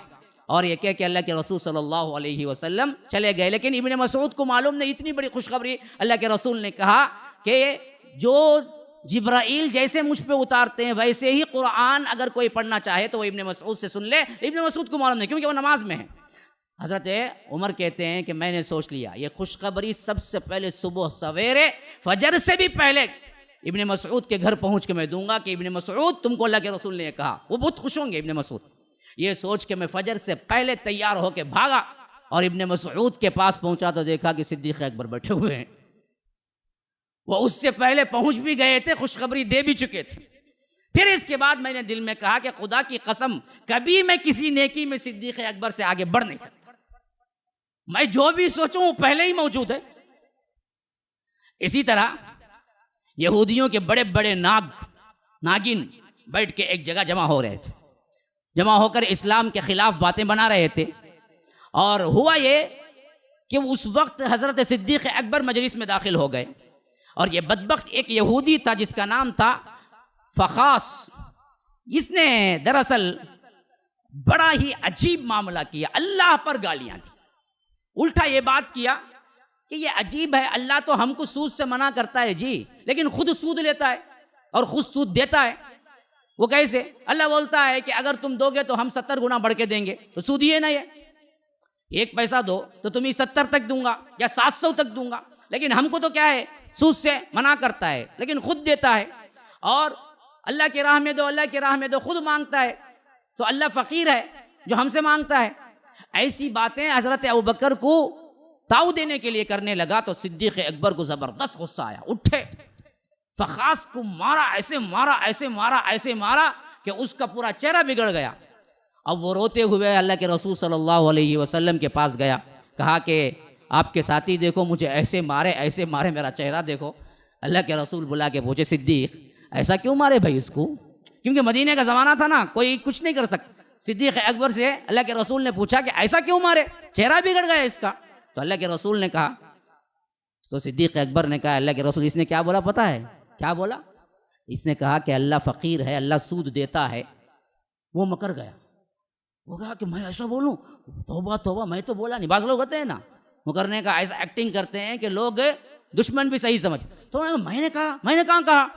اور یہ کہ اللہ کے رسول صلی اللہ علیہ وسلم چلے گئے، لیکن ابن مسعود کو معلوم نہیں، اتنی بڑی خوشخبری اللہ کے رسول نے کہا کہ جو جبرائیل جیسے مجھ پہ اتارتے ہیں ویسے ہی قرآن اگر کوئی پڑھنا چاہے تو وہ ابن مسعود سے سن لے۔ ابن مسعود کو معلوم نہیں کیونکہ وہ نماز میں ہے۔ حضرت عمر کہتے ہیں کہ میں نے سوچ لیا یہ خوشخبری سب سے پہلے صبح سویرے فجر سے بھی پہلے ابن مسعود کے گھر پہنچ کے میں دوں گا کہ ابن مسعود تم کو اللہ کے رسول نے یہ کہا۔ وہ بہت خوش ہوں گے ابن مسعود۔ یہ سوچ کے میں فجر سے پہلے تیار ہو کے بھاگا اور ابن مسعود کے پاس پہنچا تو دیکھا کہ صدیق اکبر بیٹھے ہوئے ہیں۔ وہ اس سے پہلے پہنچ بھی گئے تھے، خوشخبری دے بھی چکے تھے۔ پھر اس کے بعد میں نے دل میں کہا کہ خدا کی قسم کبھی میں کسی نیکی میں صدیق اکبر سے آگے بڑھ نہیں سکتا، میں جو بھی سوچوں وہ پہلے ہی موجود ہے۔ اسی طرح یہودیوں کے بڑے بڑے ناگن بیٹھ کے ایک جگہ جمع ہو رہے تھے، جمع ہو کر اسلام کے خلاف باتیں بنا رہے تھے۔ اور ہوا یہ کہ اس وقت حضرت صدیق اکبر مجلس میں داخل ہو گئے، اور یہ بدبخت ایک یہودی تھا جس کا نام تھا فخاس۔ اس نے دراصل بڑا ہی عجیب معاملہ کیا، اللہ پر گالیاں دی، الٹا یہ بات کیا کہ یہ عجیب ہے، اللہ تو ہم کو سود سے منع کرتا ہے جی، لیکن خود سود لیتا ہے اور خود سود دیتا ہے۔ وہ کیسے؟ اللہ بولتا ہے کہ اگر تم دو گے تو ہم 70 گنا بڑھ کے دیں گے، تو سود ہی ہے نا، یہ 1 پیسہ دو تو تمہیں 70 تک دوں گا یا 700 تک دوں گا، لیکن ہم کو تو کیا ہے، سود سے منع کرتا ہے لیکن خود دیتا ہے۔ اور اللہ کی راہ میں دو، اللہ کی راہ میں دو، خود مانگتا ہے، تو اللہ فقیر ہے جو ہم سے مانگتا ہے۔ ایسی باتیں حضرت ابوبکر کو تاؤ دینے کے لیے کرنے لگا تو صدیق اکبر کو زبردست غصہ آیا، اٹھے، فخاس کو مارا، ایسے مارا، ایسے مارا، ایسے مارا کہ اس کا پورا چہرہ بگڑ گیا۔ اب وہ روتے ہوئے اللہ کے رسول صلی اللہ علیہ وسلم کے پاس گیا، کہا کہ آپ کے ساتھی دیکھو مجھے ایسے مارے، میرا چہرہ دیکھو۔ اللہ کے رسول بلا کے پوچھے صدیق ایسا کیوں مارے بھائی اس کو؟ کیونکہ مدینے کا زمانہ تھا نا، کوئی کچھ نہیں کر سکتا۔ صدیق اکبر سے اللہ کے رسول نے پوچھا کہ ایسا کیوں مارے، چہرہ بگڑ گیا اس کا؟ تو اللہ کے رسول نے کہا، تو صدیق اکبر نے کہا اللہ کے رسول اس نے کیا بولا پتہ ہے؟ کیا بولا؟ اس نے کہا کہ اللہ فقیر ہے، اللہ سود دیتا ہے۔ وہ مکر گیا، وہ کہا کہ میں ایسا بولوں؟ توبہ توبہ، میں تو بولا نہیں۔ بعض لوگ ہوتے ہیں نا مکرنے کا، ایسا ایکٹنگ کرتے ہیں کہ لوگ دشمن بھی صحیح سمجھ۔ تو میں نے کہاں کہا؟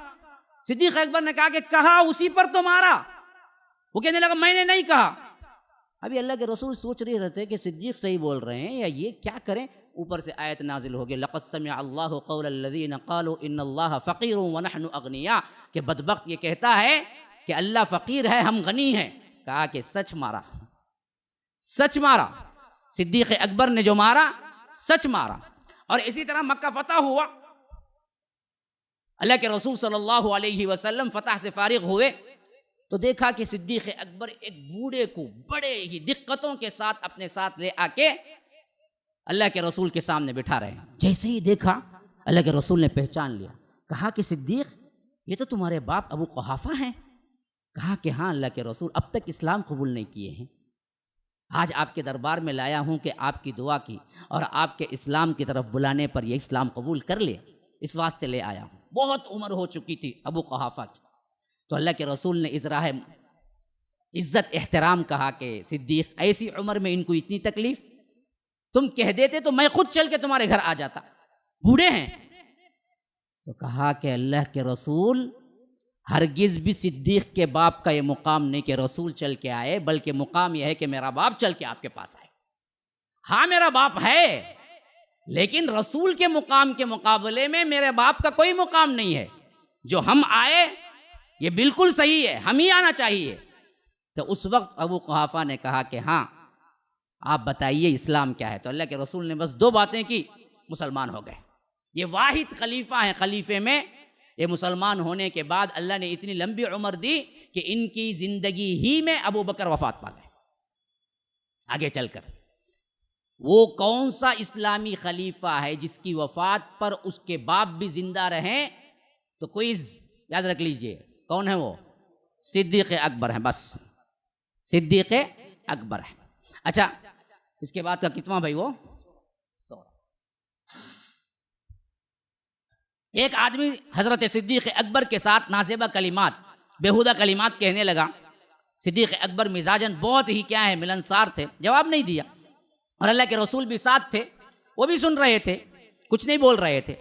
صدیق اکبر نے کہا کہ کہا اسی پر تو مارا۔ وہ کہنے لگا میں نے نہیں کہا۔ ابھی اللہ کے رسول سوچ رہے رہتے کہ صدیق صحیح بول رہے ہیں یا یہ کیا کریں، اوپر سے آیت نازل ہو گئی لقد سمع اللہ قول الذین قالوا ان اللہ فقیر ونحن اغنیاء، کہ بدبخت یہ کہتا ہے کہ اللہ فقیر ہے ہم غنی ہیں۔ کہا کہ سچ مارا، سچ مارا، صدیق اکبر نے جو مارا سچ مارا۔ اور اسی طرح مکہ فتح ہوا، اللہ کے رسول صلی اللہ علیہ وسلم فتح سے فارغ ہوئے تو دیکھا کہ صدیق اکبر ایک بوڑھے کو بڑے ہی دقتوں کے ساتھ اپنے ساتھ لے آ کے اللہ کے رسول کے سامنے بٹھا رہے ہیں۔ جیسے ہی دیکھا اللہ کے رسول نے پہچان لیا، کہا کہ صدیق یہ تو تمہارے باپ ابو قحافہ ہیں؟ کہا کہ ہاں اللہ کے رسول، اب تک اسلام قبول نہیں کیے ہیں، آج آپ کے دربار میں لایا ہوں کہ آپ کی دعا کی اور آپ کے اسلام کی طرف بلانے پر یہ اسلام قبول کر لے، اس واسطے لے آیا ہوں۔ بہت عمر ہو چکی تھی ابو قحافہ کی، تو اللہ کے رسول نے اس راہ عزت احترام کہا کہ صدیق ایسی عمر میں ان کو اتنی تکلیف، تم کہہ دیتے تو میں خود چل کے تمہارے گھر آ جاتا، بوڑھے ہیں تو کہا کہ اللہ کے رسول ہرگز بھی صدیق کے باپ کا یہ مقام نہیں کہ رسول چل کے آئے، بلکہ مقام یہ ہے کہ میرا باپ چل کے آپ کے پاس آئے۔ ہاں میرا باپ ہے، لیکن رسول کے مقام کے مقابلے میں میرے باپ کا کوئی مقام نہیں ہے۔ جو ہم آئے یہ بالکل صحیح ہے، ہم ہی آنا چاہیے۔ تو اس وقت ابو قحافہ نے کہا کہ ہاں آپ بتائیے اسلام کیا ہے؟ تو اللہ کے رسول نے بس 2 باتیں کی، مسلمان ہو گئے۔ یہ واحد خلیفہ ہیں، خلیفے میں یہ مسلمان ہونے کے بعد اللہ نے اتنی لمبی عمر دی کہ ان کی زندگی ہی میں ابو بکر وفات پا گئے۔ آگے چل کر وہ کون سا اسلامی خلیفہ ہے جس کی وفات پر اس کے باپ بھی زندہ رہیں؟ تو کوئز یاد رکھ لیجئے، کون ہے وہ؟ صدیق اکبر ہیں، بس صدیق اکبر ہیں۔ اچھا اس کے بعد کا کتنا بھائی؟ وہ ایک آدمی حضرت صدیق اکبر کے ساتھ نازیبہ کلمات، بیہودہ کلمات کہنے لگا۔ صدیق اکبر مزاجن بہت ہی کیا ہے، ملنسار تھے، جواب نہیں دیا، اور اللہ کے رسول بھی ساتھ تھے، وہ بھی سن رہے تھے، کچھ نہیں بول رہے تھے۔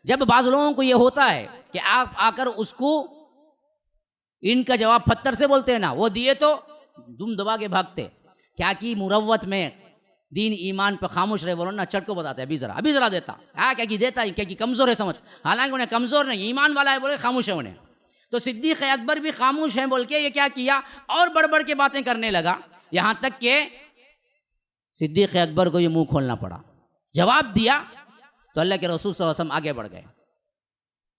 جب بعض لوگوں کو یہ ہوتا ہے کہ آپ آ کر اس کو ان کا جواب پتھر سے بولتے ہیں نا، وہ دیے تو دم دبا کے بھاگتے، کیا کی مروت میں دین ایمان پہ خاموش رہے، بولو نا چٹ کو بتاتے ابھی ذرا دیتا، ہاں کیا کی دیتا ہے، کیا کی کمزور ہے سمجھ، حالانکہ انہیں کمزور نہیں، ایمان والا ہے، بولے خاموش ہے انہیں۔ تو صدیق اکبر بھی خاموش ہیں بول کے یہ کیا کیا، اور بڑھ کے باتیں کرنے لگا، یہاں تک کہ صدیق اکبر کو یہ منہ کھولنا پڑا۔ جواب دیا تو اللہ کے رسول صلی اللہ علیہ وسلم آگے بڑھ گئے،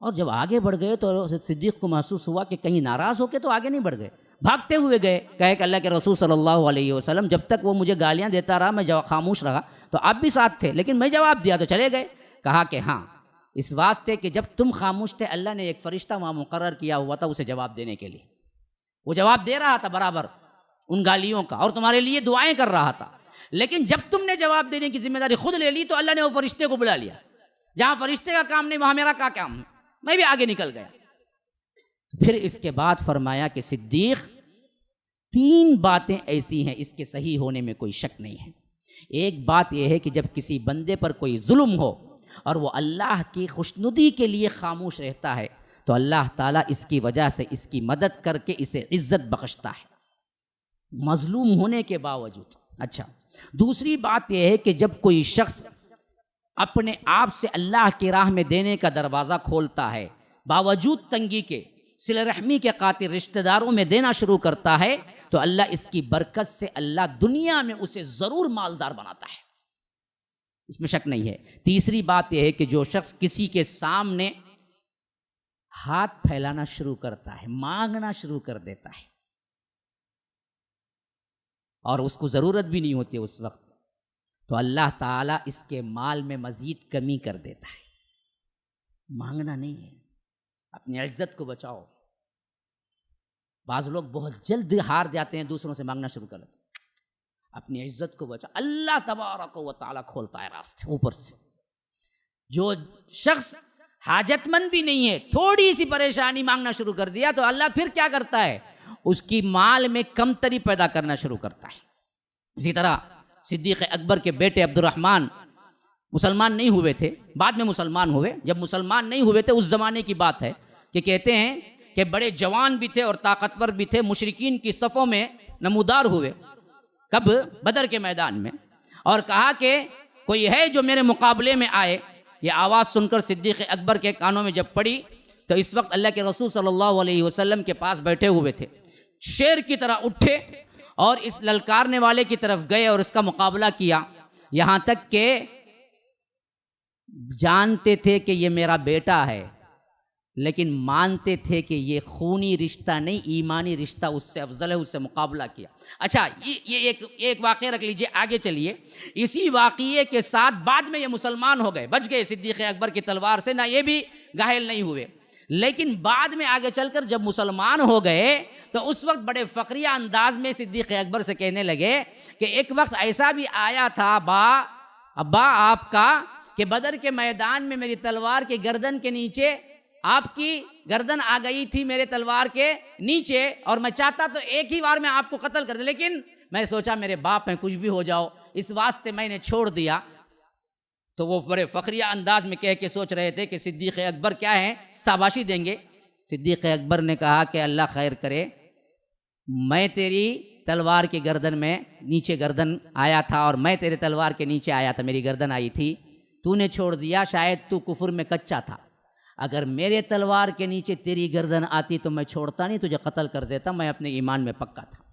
اور جب آگے بڑھ گئے تو صدیق کو محسوس ہوا کہ کہیں ناراض ہو کے تو آگے نہیں بڑھ گئے، بھاگتے ہوئے گئے، کہے کہ اللہ کے رسول صلی اللہ علیہ وسلم جب تک وہ مجھے گالیاں دیتا رہا میں خاموش رہا، تو آپ بھی ساتھ تھے، لیکن میں جواب دیا تو چلے گئے۔ کہا کہ ہاں اس واسطے کہ جب تم خاموش تھے اللہ نے ایک فرشتہ وہاں مقرر کیا ہوا تھا اسے جواب دینے کے لیے، وہ جواب دے رہا تھا برابر ان گالیوں کا، اور تمہارے لیے دعائیں کر رہا تھا، لیکن جب تم نے جواب دینے کی ذمہ داری خود لے لی تو اللہ نے وہ فرشتے کو بلا لیا، جہاں فرشتے کا کام نہیں وہاں میرا کیا کام، میں بھی آگے نکل گیا۔ پھر اس کے بعد فرمایا کہ صدیق 3 باتیں ایسی ہیں اس کے صحیح ہونے میں کوئی شک نہیں ہے۔ ایک بات یہ ہے کہ جب کسی بندے پر کوئی ظلم ہو اور وہ اللہ کی خوشنودی کے لیے خاموش رہتا ہے تو اللہ تعالیٰ اس کی وجہ سے اس کی مدد کر کے اسے عزت بخشتا ہے مظلوم ہونے کے باوجود۔ اچھا دوسری بات یہ ہے کہ جب کوئی شخص اپنے آپ سے اللہ کی راہ میں دینے کا دروازہ کھولتا ہے، باوجود تنگی کے، صلہ رحمی کے خاطر رشتہ داروں میں دینا شروع کرتا ہے تو اللہ اس کی برکت سے اللہ دنیا میں اسے ضرور مالدار بناتا ہے، اس میں شک نہیں ہے۔ تیسری بات یہ ہے کہ جو شخص کسی کے سامنے ہاتھ پھیلانا شروع کرتا ہے، مانگنا شروع کر دیتا ہے، اور اس کو ضرورت بھی نہیں ہوتی اس وقت، تو اللہ تعالیٰ اس کے مال میں مزید کمی کر دیتا ہے۔ مانگنا نہیں ہے، اپنی عزت کو بچاؤ۔ بعض لوگ بہت جلد ہار جاتے ہیں، دوسروں سے مانگنا شروع کر دیتے ہیں۔ اپنی عزت کو بچاؤ، اللہ تبارک و تعالیٰ کھولتا ہے راستے اوپر سے۔ جو شخص حاجت مند بھی نہیں ہے، تھوڑی سی پریشانی مانگنا شروع کر دیا تو اللہ پھر کیا کرتا ہے، اس کی مال میں کمتری پیدا کرنا شروع کرتا ہے۔ اسی طرح صدیق اکبر کے بیٹے عبد الرحمن مسلمان نہیں ہوئے تھے، بعد میں مسلمان ہوئے۔ جب مسلمان نہیں ہوئے تھے اس زمانے کی بات ہے کہ کہتے ہیں کہ بڑے جوان بھی تھے اور طاقتور بھی تھے، مشرکین کی صفوں میں نمودار ہوئے، کب؟ بدر کے میدان میں، اور کہا کہ کوئی ہے جو میرے مقابلے میں آئے۔ یہ آواز سن کر صدیق اکبر کے کانوں میں جب پڑی تو اس وقت اللہ کے رسول صلی اللہ علیہ وسلم کے پاس بیٹھے ہوئے تھے، شیر کی طرح اٹھے اور اس للکارنے والے کی طرف گئے اور اس کا مقابلہ کیا، یہاں تک کہ جانتے تھے کہ یہ میرا بیٹا ہے، لیکن مانتے تھے کہ یہ خونی رشتہ نہیں، ایمانی رشتہ اس سے افضل ہے، اس سے مقابلہ کیا۔ اچھا یہ ایک واقعہ رکھ لیجئے، آگے چلیے۔ اسی واقعے کے ساتھ بعد میں یہ مسلمان ہو گئے، بچ گئے صدیق اکبر کی تلوار سے، نہ یہ بھی گھائل نہیں ہوئے، لیکن بعد میں آگے چل کر جب مسلمان ہو گئے تو اس وقت بڑے فخریہ انداز میں صدیق اکبر سے کہنے لگے کہ ایک وقت ایسا بھی آیا تھا ابا آپ کا کہ بدر کے میدان میں میری تلوار کے گردن کے نیچے آپ کی گردن آ گئی تھی میرے تلوار کے نیچے، اور میں چاہتا تو ایک ہی بار میں آپ کو قتل کر دوں، لیکن میں سوچا میرے باپ ہیں، کچھ بھی ہو جاؤ، اس واسطے میں نے چھوڑ دیا۔ تو وہ بڑے فخریہ انداز میں کہہ کے سوچ رہے تھے کہ صدیق اکبر کیا ہیں، شاباشی دیں گے۔ صدیق اکبر نے کہا کہ اللہ خیر کرے، میں تیری تلوار کی گردن میں نیچے گردن آیا تھا، اور میں تیرے تلوار کے نیچے آیا تھا، میری گردن آئی تھی، تو نے چھوڑ دیا، شاید تو کفر میں کچا تھا، اگر میرے تلوار کے نیچے تیری گردن آتی تو میں چھوڑتا نہیں، تجھے قتل کر دیتا، میں اپنے ایمان میں پکا تھا،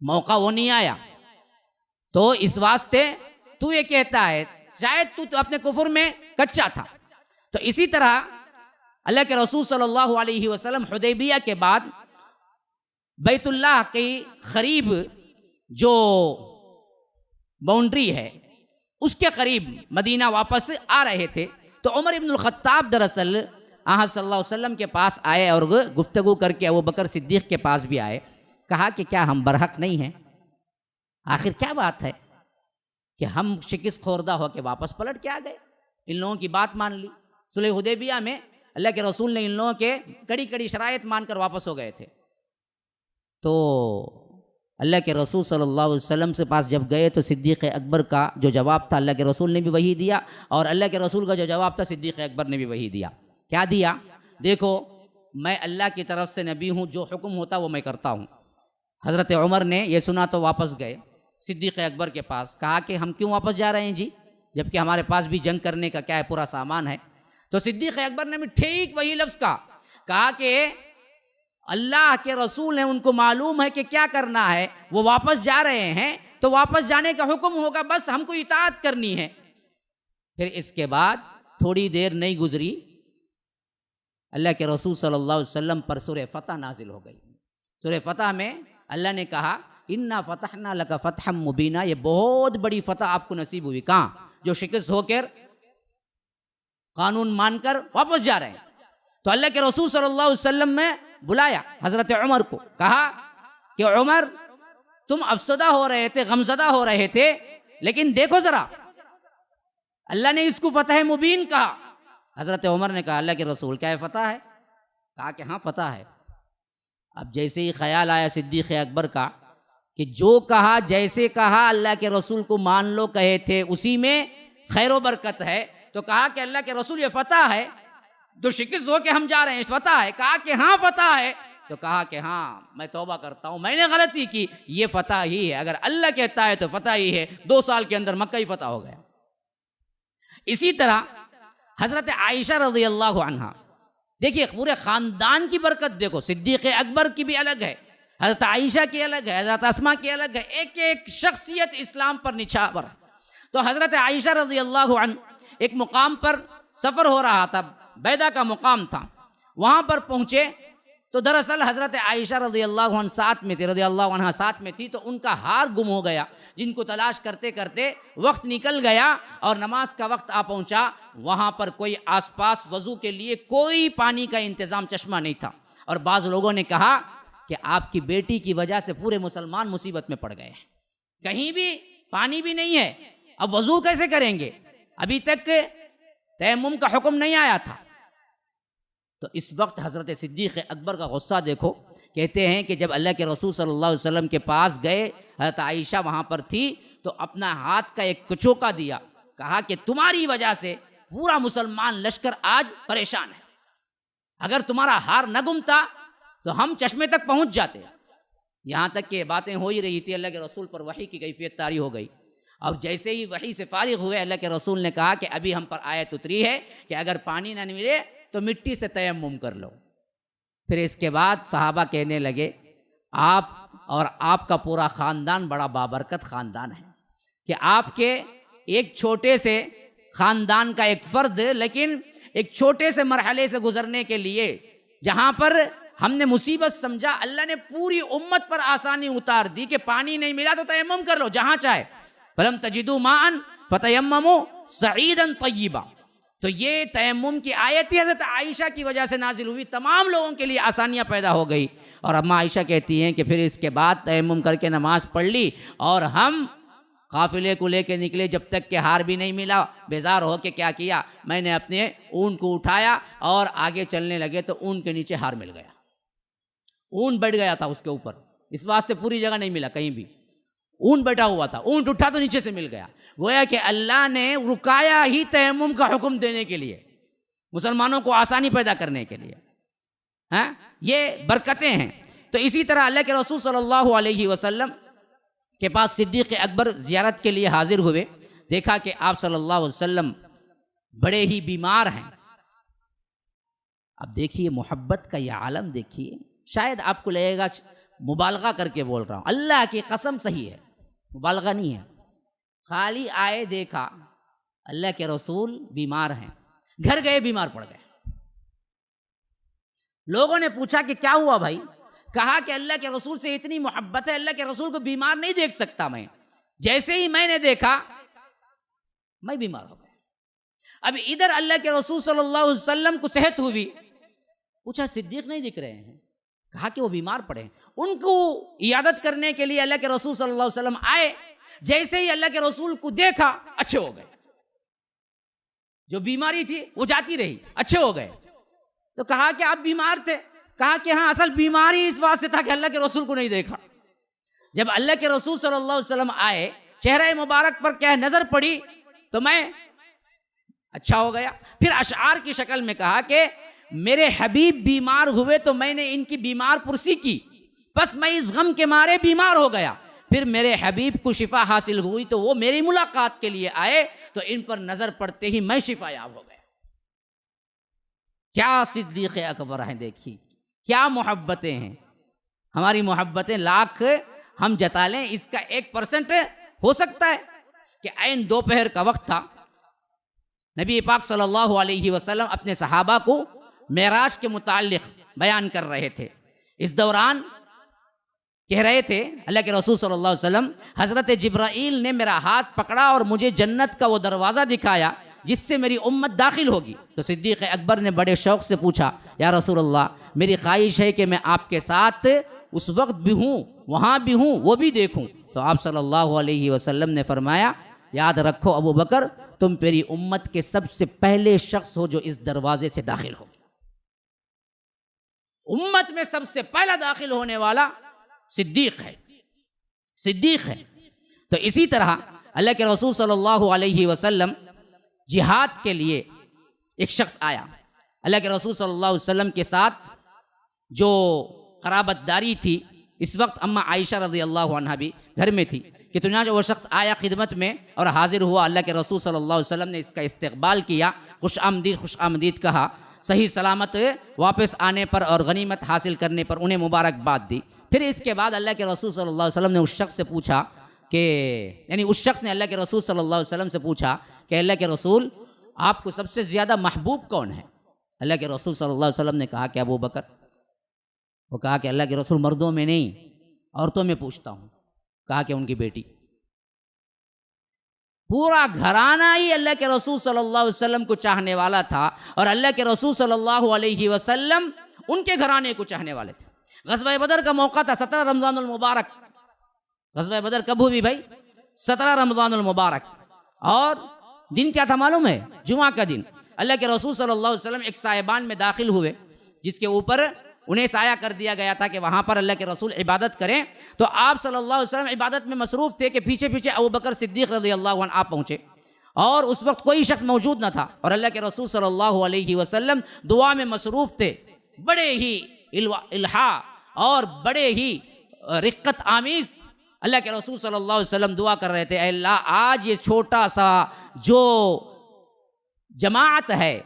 موقع وہ نہیں آیا، تو اس واسطے تو یہ کہتا ہے شاید تو اپنے کفر میں کچا تھا۔ تو اسی طرح اللہ کے رسول صلی اللہ علیہ وسلم حدیبیہ کے بعد بیت اللہ کی قریب جو باؤنڈری ہے اس کے قریب مدینہ واپس آ رہے تھے، تو عمر ابن الخطاب دراصل آقا صلی اللہ علیہ وسلم کے پاس آئے اور گفتگو کر کے ابوبکر صدیق کے پاس بھی آئے، کہا کہ کیا ہم برحق نہیں ہیں؟ آخر کیا بات ہے کہ ہم شکست خوردہ ہو کے واپس پلٹ کے آ گئے، ان لوگوں کی بات مان لی۔ صلح حدیبیہ میں اللہ کے رسول نے ان لوگوں کے کڑی کڑی شرائط مان کر واپس ہو گئے تھے، تو اللہ کے رسول صلی اللہ علیہ وسلم سے پاس جب گئے تو صدیق اکبر کا جو جواب تھا اللہ کے رسول نے بھی وہی دیا، اور اللہ کے رسول کا جو جواب تھا صدیق اکبر نے بھی وہی دیا۔ کیا دیا؟ دیکھو میں اللہ کی طرف سے نبی ہوں، جو حکم ہوتا وہ میں کرتا ہوں۔ حضرت عمر نے یہ سنا تو واپس گئے صدیق اکبر کے پاس، کہا کہ ہم کیوں واپس جا رہے ہیں جی، جبکہ ہمارے پاس بھی جنگ کرنے کا کیا ہے پورا سامان ہے۔ تو صدیق اکبر نے بھی ٹھیک وہی لفظ کہا کہ اللہ کے رسول ہیں، ان کو معلوم ہے کہ کیا کرنا ہے، وہ واپس جا رہے ہیں تو واپس جانے کا حکم ہوگا، بس ہم کو اطاعت کرنی ہے۔ پھر اس کے بعد تھوڑی دیر نہیں گزری، اللہ کے رسول صلی اللہ علیہ وسلم پر سورہ فتح نازل ہو گئی۔ سورہ فتح میں اللہ نے کہا انا فتحنا لک فتحا مبینا، یہ بہت بڑی فتح آپ کو نصیب ہوئی۔ کہاں؟ جو شکست ہو کر قانون مان کر واپس جا رہے ہیں۔ تو اللہ کے رسول صلی اللہ علیہ وسلم نے بلایا حضرت عمر کو، کہا کہ عمر تم افسدہ ہو رہے تھے، غمزدہ ہو رہے تھے، لیکن دیکھو ذرا اللہ نے اس کو فتح مبین کہا۔ حضرت عمر نے کہا اللہ کے رسول کیا ہے فتح ہے؟ کہا کہ ہاں فتح ہے۔ اب جیسے ہی خیال آیا صدیق اکبر کا کہ جو کہا جیسے کہا اللہ کے رسول کو مان لو کہے تھے اسی میں خیر و برکت ہے، تو کہا کہ اللہ کے رسول یہ فتح ہے، جو شکست ہو کے ہم جا رہے ہیں فتح ہے؟ کہا کہ ہاں فتح ہے۔ تو کہا کہ ہاں میں توبہ کرتا ہوں، میں نے غلطی کی، یہ فتح ہی ہے، اگر اللہ کہتا ہے تو فتح ہی ہے۔ 2 سال کے اندر مکہ ہی فتح ہو گیا۔ اسی طرح حضرت عائشہ رضی اللہ عنہا، دیکھیے پورے خاندان کی برکت دیکھو، صدیق اکبر کی بھی الگ ہے، حضرت عائشہ کی الگ ہے، حضرت اسماء کی الگ ہے، ایک ایک شخصیت اسلام پر نچھاور۔ تو حضرت عائشہ رضی اللہ عنہ ایک مقام پر سفر ہو رہا تھا، بیدہ کا مقام تھا، وہاں پر پہنچے تو دراصل حضرت عائشہ رضی اللہ عنہ ساتھ میں تھی، تو ان کا ہار گم ہو گیا، جن کو تلاش کرتے کرتے وقت نکل گیا اور نماز کا وقت آ پہنچا۔ وہاں پر کوئی آس پاس وضو کے لیے کوئی پانی کا انتظام، چشمہ نہیں تھا، اور بعض لوگوں نے کہا کہ آپ کی بیٹی کی وجہ سے پورے مسلمان مصیبت میں پڑ گئے ہیں، کہیں بھی پانی بھی نہیں ہے، اب وضو کیسے کریں گے؟ ابھی تک تیمم کا حکم نہیں آیا تھا۔ تو اس وقت حضرت صدیق اکبر کا غصہ دیکھو، کہتے ہیں کہ جب اللہ کے رسول صلی اللہ علیہ وسلم کے پاس گئے، حضرت عائشہ وہاں پر تھی، تو اپنا ہاتھ کا ایک کچوکا دیا، کہا کہ تمہاری وجہ سے پورا مسلمان لشکر آج پریشان ہے، اگر تمہارا ہار نہ گمتا تو ہم چشمے تک پہنچ جاتے۔ یہاں تک کہ باتیں ہو ہی رہی تھی، اللہ کے رسول پر وحی کی کیفیت طاری ہو گئی، اور جیسے ہی وحی سے فارغ ہوئے اللہ کے رسول نے کہا کہ ابھی ہم پر آیت اتری ہے کہ اگر پانی نہ ملے تو مٹی سے تیمم کر لو۔ پھر اس کے بعد صحابہ کہنے لگے آپ اور آپ کا پورا خاندان بڑا بابرکت خاندان ہے، کہ آپ کے ایک چھوٹے سے خاندان کا ایک فرد، لیکن ایک چھوٹے سے مرحلے سے گزرنے کے لیے جہاں پر ہم نے مصیبت سمجھا، اللہ نے پوری امت پر آسانی اتار دی کہ پانی نہیں ملا تو تیمم کر لو جہاں چاہے، فَلَمْ تَجِدُوا مَاءً فَتَيَمَّمُوا صَعِيدًا طَيِّبًا۔ تو یہ تیمم کی آیت ہی حضرت عائشہ کی وجہ سے نازل ہوئی، تمام لوگوں کے لیے آسانیاں پیدا ہو گئی۔ اور اماں عائشہ کہتی ہیں کہ پھر اس کے بعد تیمم کر کے نماز پڑھ لی، اور ہم قافلے کو لے کے نکلے، جب تک کہ ہار بھی نہیں ملا، بیزار ہو کے کیا کیا، میں نے اپنے اون کو اٹھایا اور آگے چلنے لگے تو اون کے نیچے ہار مل گیا، اون بڑھ گیا تھا اس کے اوپر، اس واسطے پوری جگہ نہیں ملا کہیں بھی، اونٹ بیٹھا ہوا تھا، اونٹ اٹھا تو نیچے سے مل گیا. گویا کہ اللہ نے رکایا ہی تیمم کا حکم دینے کے لیے، مسلمانوں کو آسانی پیدا کرنے کے لیے. ہاں یہ برکتیں ہیں. تو اسی طرح اللہ کے رسول صلی اللہ علیہ وسلم کے پاس صدیق اکبر زیارت کے لیے حاضر ہوئے. دیکھا کہ آپ صلی اللہ علیہ وسلم بڑے ہی بیمار ہیں. اب دیکھیے محبت کا یہ عالم دیکھیے. شاید آپ کو لگے گا مبالغہ کر کے بول رہا ہوں، اللہ کی قسم صحیح ہے، مبالغہ نہیں ہے. خالی آئے دیکھا اللہ کے رسول بیمار ہیں، گھر گئے بیمار پڑ گئے. لوگوں نے پوچھا کہ کیا ہوا بھائی؟ کہا کہ اللہ کے رسول سے اتنی محبت ہے، اللہ کے رسول کو بیمار نہیں دیکھ سکتا میں. جیسے ہی میں نے دیکھا میں بیمار ہو گیا. اب ادھر اللہ کے رسول صلی اللہ علیہ وسلم کو صحت ہوئی، پوچھا صدیق نہیں دکھ رہے ہیں؟ کہا کہ وہ بیمار پڑے ہیں. ان کو عیادت کرنے کے لیے اللہ کے رسول صلی اللہ علیہ وسلم آئے. جیسے ہی اللہ کے رسول کو دیکھا اچھے ہو گئے. جو بیماری تھی وہ جاتی رہی، اچھے ہو گئے. تو کہا کہ آپ بیمار تھے؟ کہا کہ ہاں، اصل بیماری اس واسطے تھا کہ اللہ کے رسول کو نہیں دیکھا. جب اللہ کے رسول صلی اللہ علیہ وسلم آئے، چہرہ مبارک پر کیا نظر پڑی تو میں اچھا ہو گیا. پھر اشعار کی شکل میں کہا کہ میرے حبیب بیمار ہوئے تو میں نے ان کی بیمار پرسی کی، بس میں اس غم کے مارے بیمار ہو گیا. پھر میرے حبیب کو شفا حاصل ہوئی تو وہ میری ملاقات کے لیے آئے تو ان پر نظر پڑتے ہی میں شفا یاب ہو گیا. کیا صدیق اکبر ہیں، دیکھیے کیا محبتیں ہیں. ہماری محبتیں لاکھ ہم جتا لیں، اس کا 1% ہو سکتا ہے کہ عین دوپہر کا وقت تھا. نبی پاک صلی اللہ علیہ وسلم اپنے صحابہ کو معراج کے متعلق بیان کر رہے تھے. اس دوران کہہ رہے تھے اللہ کے رسول صلی اللہ علیہ وسلم، حضرت جبرائیل نے میرا ہاتھ پکڑا اور مجھے جنت کا وہ دروازہ دکھایا جس سے میری امت داخل ہوگی. تو صدیق اکبر نے بڑے شوق سے پوچھا، یا رسول اللہ، میری خواہش ہے کہ میں آپ کے ساتھ اس وقت بھی ہوں، وہاں بھی ہوں، وہ بھی دیکھوں. تو آپ صلی اللہ علیہ وسلم نے فرمایا، یاد رکھو ابو بکر، تم میری امت کے سب سے پہلے شخص ہو جو اس دروازے سے داخل ہوگی. امت میں سب سے پہلا داخل ہونے والا صدیق ہے، صدیق ہے. تو اسی طرح اللہ کے رسول صلی اللہ علیہ وسلم جہاد کے لیے ایک شخص آیا. اللہ کے رسول صلی اللہ علیہ وسلم کے ساتھ جو قرابت داری تھی، اس وقت اماں عائشہ رضی اللہ عنہ بھی گھر میں تھی کہ چنانچہ وہ شخص آیا خدمت میں اور حاضر ہوا. اللہ کے رسول صلی اللہ علیہ وسلم نے اس کا استقبال کیا، خوش آمدید خوش آمدید کہا. صحیح سلامت واپس آنے پر اور غنیمت حاصل کرنے پر انہیں مبارکباد دی. پھر اس کے بعد اللہ کے رسول صلی اللہ علیہ وسلم نے اس شخص سے پوچھا کہ اس شخص نے اللہ کے رسول صلی اللہ علیہ وسلم سے پوچھا کہ اللہ کے رسول، آپ کو سب سے زیادہ محبوب کون ہے؟ اللہ کے رسول صلی اللہ علیہ وسلم نے کہا کہ ابو بکر. وہ کہا کہ اللہ کے رسول، مردوں میں نہیں عورتوں میں پوچھتا ہوں. کہا کہ ان کی بیٹی. پورا گھرانہ ہی اللہ کے رسول صلی اللہ علیہ وسلم کو چاہنے والا تھا اور اللہ کے رسول صلی اللہ علیہ وسلم ان کے گھرانے کو چاہنے والے تھے. غزوہ بدر کا موقع تھا، 17 رمضان المبارک. غزوہ بدر کب ہوئی بھائی؟ 17 رمضان المبارک. اور دن کیا تھا معلوم ہے؟ جمعہ کا دن. اللہ کے رسول صلی اللہ علیہ وسلم ایک سائبان میں داخل ہوئے جس کے اوپر انہیں سایہ کر دیا گیا تھا کہ وہاں پر اللہ کے رسول عبادت کریں. تو آپ صلی اللہ علیہ وسلم عبادت میں مصروف تھے کہ پیچھے پیچھے ابو بکر صدیق رضی اللہ عنہ آپ پہنچے اور اس وقت کوئی شخص موجود نہ تھا اور اللہ کے رسول صلی اللہ علیہ وسلم دعا میں مصروف تھے. بڑے ہی الہا اور بڑے ہی رقت آمیز اللہ کے رسول صلی اللہ علیہ وسلم دعا کر رہے تھے، اے اللہ آج یہ چھوٹا سا جو جماعت ہے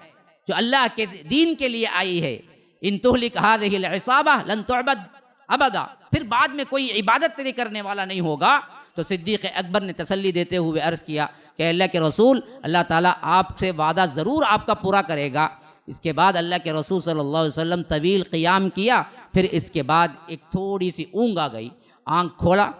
جو اللہ کے دین کے لیے آئی ہے، ان تہلک هذه العصابہ لن تعبد ابدا، پھر بعد میں کوئی عبادت تیری کرنے والا نہیں ہوگا. تو صدیق اکبر نے تسلی دیتے ہوئے عرض کیا کہ اللہ کے رسول، اللہ تعالیٰ آپ سے وعدہ ضرور آپ کا پورا کرے گا. اس کے بعد اللہ کے رسول صلی اللہ علیہ وسلم طویل قیام کیا. پھر اس کے بعد ایک تھوڑی سی اونگ آ گئی، آنکھ کھولا،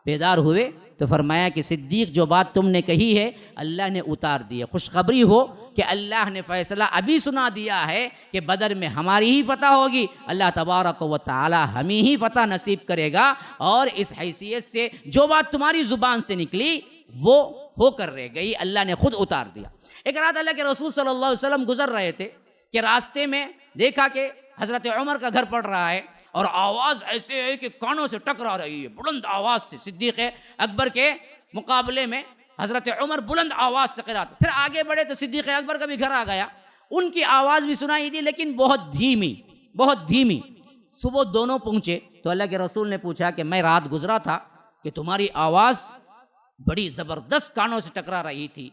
بیدار ہوئے تو فرمایا کہ صدیق جو بات تم نے کہی ہے اللہ نے اتار دی ہے. خوشخبری ہو کہ اللہ نے فیصلہ ابھی سنا دیا ہے کہ بدر میں ہماری ہی فتح ہوگی. اللہ تبارک و تعالی ہمیں ہی فتح نصیب کرے گا اور اس حیثیت سے جو بات تمہاری زبان سے نکلی وہ ہو کر رہ گئی، اللہ نے خود اتار دیا. ایک رات اللہ کے رسول صلی اللہ علیہ وسلم گزر رہے تھے کہ راستے میں دیکھا کہ حضرت عمر کا گھر پڑ رہا ہے اور آواز ایسے ہے کہ کانوں سے ٹکرا رہی ہے بلند آواز سے. صدیق اکبر کے مقابلے میں حضرت عمر بلند آواز سے قرات. پھر آگے بڑھے تو صدیق اکبر کا بھی گھر آ گیا, ان کی آواز بھی سنائی دی لیکن بہت دھیمی, بہت دھیمی. صبح دونوں پہنچے تو اللہ کے رسول نے پوچھا کہ میں رات گزرا تھا کہ تمہاری آواز بڑی زبردست کانوں سے ٹکرا رہی تھی,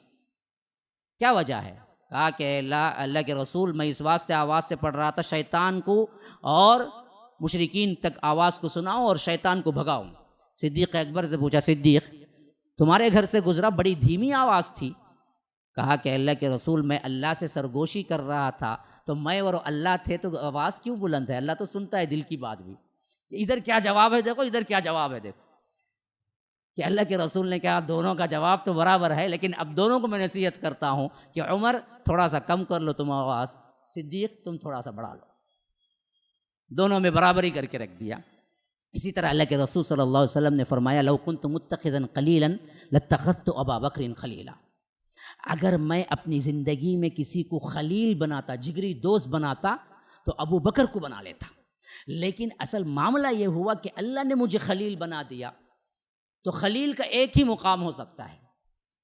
کیا وجہ ہے؟ کہا کہ اللہ کے رسول میں اس واسطے آواز سے پڑھ رہا تھا شیطان کو اور مشرکین تک آواز کو سناؤں اور شیطان کو بھگاؤں. صدیق اکبر سے پوچھا صدیق تمہارے گھر سے گزرا بڑی دھیمی آواز تھی. کہا کہ اللہ کے رسول میں اللہ سے سرگوشی کر رہا تھا تو میں اور اللہ تھے تو آواز کیوں بلند ہے؟ اللہ تو سنتا ہے دل کی بات بھی. ادھر کیا جواب ہے دیکھو, ادھر کیا جواب ہے دیکھو کہ اللہ کے رسول نے کہا دونوں کا جواب تو برابر ہے لیکن اب دونوں کو میں نصیحت کرتا ہوں کہ عمر تھوڑا سا کم کر لو تم آواز, صدیق تم تھوڑا سا بڑھا لو. دونوں میں برابری کر کے رکھ دیا. اسی طرح اللہ کے رسول صلی اللہ علیہ وسلم نے فرمایا لو کنت متخذا خلیلا لاتخذت ابا بکر خلیلا. اگر میں اپنی زندگی میں کسی کو خلیل بناتا, جگری دوست بناتا تو ابو بکر کو بنا لیتا. لیکن اصل معاملہ یہ ہوا کہ اللہ نے مجھے خلیل بنا دیا. تو خلیل کا ایک ہی مقام ہو سکتا ہے,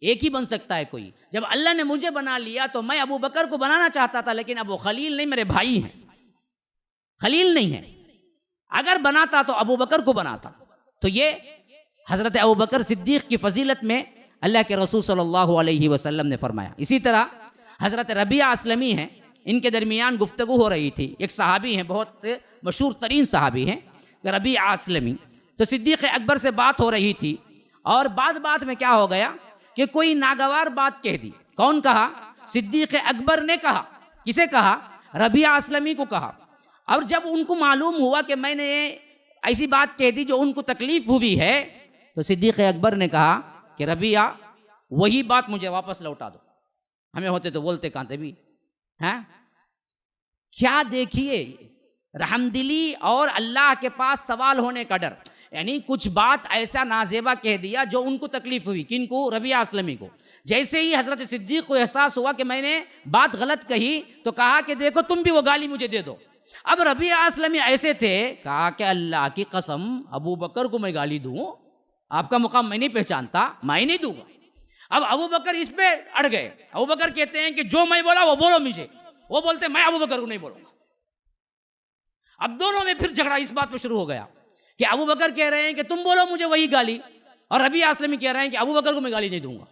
ایک ہی بن سکتا ہے کوئی. جب اللہ نے مجھے بنا لیا تو میں ابو بکر کو بنانا چاہتا تھا لیکن اب وہ خلیل نہیں, میرے بھائی ہیں, خلیل نہیں ہے. اگر بناتا تو ابو بکر کو بناتا. تو یہ حضرت ابو بکر صدیق کی فضیلت میں اللہ کے رسول صلی اللہ علیہ وسلم نے فرمایا. اسی طرح حضرت ربیعہ اسلمی ہیں, ان کے درمیان گفتگو ہو رہی تھی. ایک صحابی ہیں, بہت مشہور ترین صحابی ہیں ربیعہ اسلمی. تو صدیق اکبر سے بات ہو رہی تھی اور بات میں کیا ہو گیا کہ کوئی ناگوار بات کہہ دی. کون کہا؟ صدیق اکبر نے کہا. کسے کہا؟ ربیعہ اسلمی کو کہا. اور جب ان کو معلوم ہوا کہ میں نے ایسی بات کہہ دی جو ان کو تکلیف ہوئی ہے تو صدیق اکبر نے کہا کہ ربیعہ وہی بات مجھے واپس لوٹا دو. ہمیں ہوتے تو بولتے کہاں تھے بھی, ہیں کیا دیکھیے رحم دلی اور اللہ کے پاس سوال ہونے کا ڈر. یعنی کچھ بات ایسا نازیبا کہہ دیا جو ان کو تکلیف ہوئی. کن کو؟ ربیعہ اسلمی کو. جیسے ہی حضرت صدیق کو احساس ہوا کہ میں نے بات غلط کہی تو کہا کہ دیکھو تم بھی وہ گالی مجھے دے دو. اب ربیعہ اسلمی ایسے تھے, کہا کہ اللہ کی قسم ابو بکر کو میں گالی دوں؟ آپ کا مقام میں نہیں پہچانتا, میں نہیں دوں گا. اب ابو بکر اس پہ اڑ گئے. ابو بکر کہتے ہیں کہ جو میں بولا وہ بولو مجھے, وہ بولتے میں ابو بکر کو نہیں بولوں گا. اب دونوں میں پھر جھگڑا اس بات پہ شروع ہو گیا کہ ابو بکر کہہ رہے ہیں کہ تم بولو مجھے وہی گالی, اور ربیعہ اسلمی کہہ رہے ہیں کہ ابو بکر کو میں گالی نہیں دوں گا.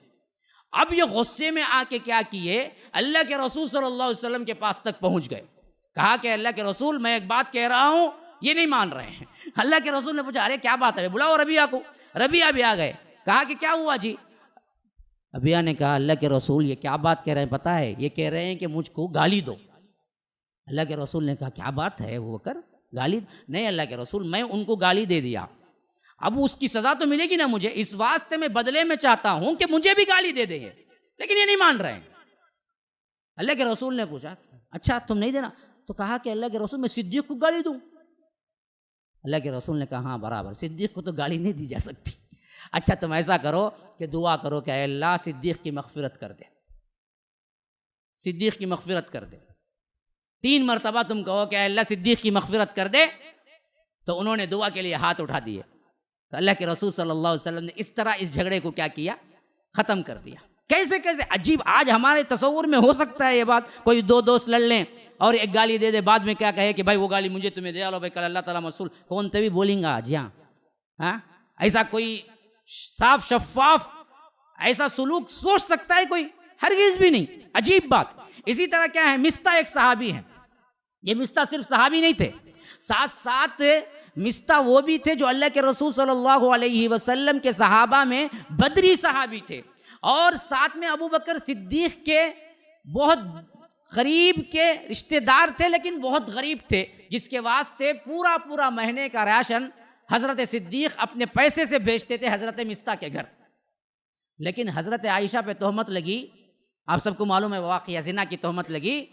اب یہ غصے میں آ کے کیا کیے, اللہ کے رسول صلی اللہ علیہ وسلم کے پاس تک پہنچ گئے. کہا کہ اللہ کے رسول میں ایک بات کہہ رہا ہوں, یہ نہیں مان رہے ہیں. اللہ کے رسول نے پوچھا ارے کیا بات ہے, بلاؤ ربیعہ کو. ربیعہ بھی آ گئے. کہا کہ کیا ہوا جی؟ ربیعہ نے کہا اللہ کے رسول یہ کیا بات کہہ رہے ہیں پتہ ہے, یہ کہہ رہے ہیں کہ مجھ کو گالی دو. اللہ کے رسول نے کہا کیا بات ہے ابو بکر, گالی؟ نہیں اللہ کے رسول میں ان کو گالی دے دیا, اب اس کی سزا تو ملے گی نا مجھے, اس واسطے میں بدلے میں چاہتا ہوں کہ مجھے بھی گالی دے دیں گے, لیکن یہ نہیں مان رہے ہیں. اللہ کے رسول نے پوچھا اچھا تم نہیں دینا؟ تو کہا کہ اللہ کے رسول میں صدیق کو گالی دوں؟ اللہ کے رسول نے کہا ہاں برابر, صدیق کو تو گالی نہیں دی جا سکتی. اچھا تم ایسا کرو کہ دعا کرو کہ اے اللہ صدیق کی مغفرت کر دے, صدیق کی مغفرت کر دے. 3 مرتبہ تم کہو کہ اے اللہ صدیق کی مغفرت کر دے. تو انہوں نے دعا کے لیے ہاتھ اٹھا دیے. تو اللہ کے رسول صلی اللہ علیہ وسلم نے اس طرح اس جھگڑے کو کیا کیا, ختم کر دیا. کیسے عجیب, آج ہمارے تصور میں ہو سکتا ہے یہ بات, کوئی 2 دوست لڑ لیں اور ایک گالی دے دے, بعد میں کیا کہے کہ بھائی وہ گالی مجھے تمہیں دے لو بھائی, کل اللہ تعالیٰ مسئول کون تبھی بولیں گا آج یہاں. ہاں ایسا کوئی صاف شفاف ایسا سلوک سوچ سکتا ہے کوئی؟ ہرگز بھی نہیں. عجیب بات. اسی طرح کیا ہے, مستہ ایک صحابی ہیں. یہ مستہ صرف صحابی نہیں تھے, ساتھ ساتھ مستہ وہ بھی تھے جو اللہ کے رسول صلی اللہ علیہ وسلم کے صحابہ میں بدری صحابی تھے, اور ساتھ میں ابو بکر صدیق کے بہت غریب کے رشتہ دار تھے, لیکن بہت غریب تھے, جس کے واسطے پورا مہینے کا راشن حضرت صدیق اپنے پیسے سے بھیجتے تھے حضرت مستہ کے گھر. لیکن حضرت عائشہ پہ تہمت لگی, آپ سب کو معلوم ہے واقعہ زنا کی تہمت لگی,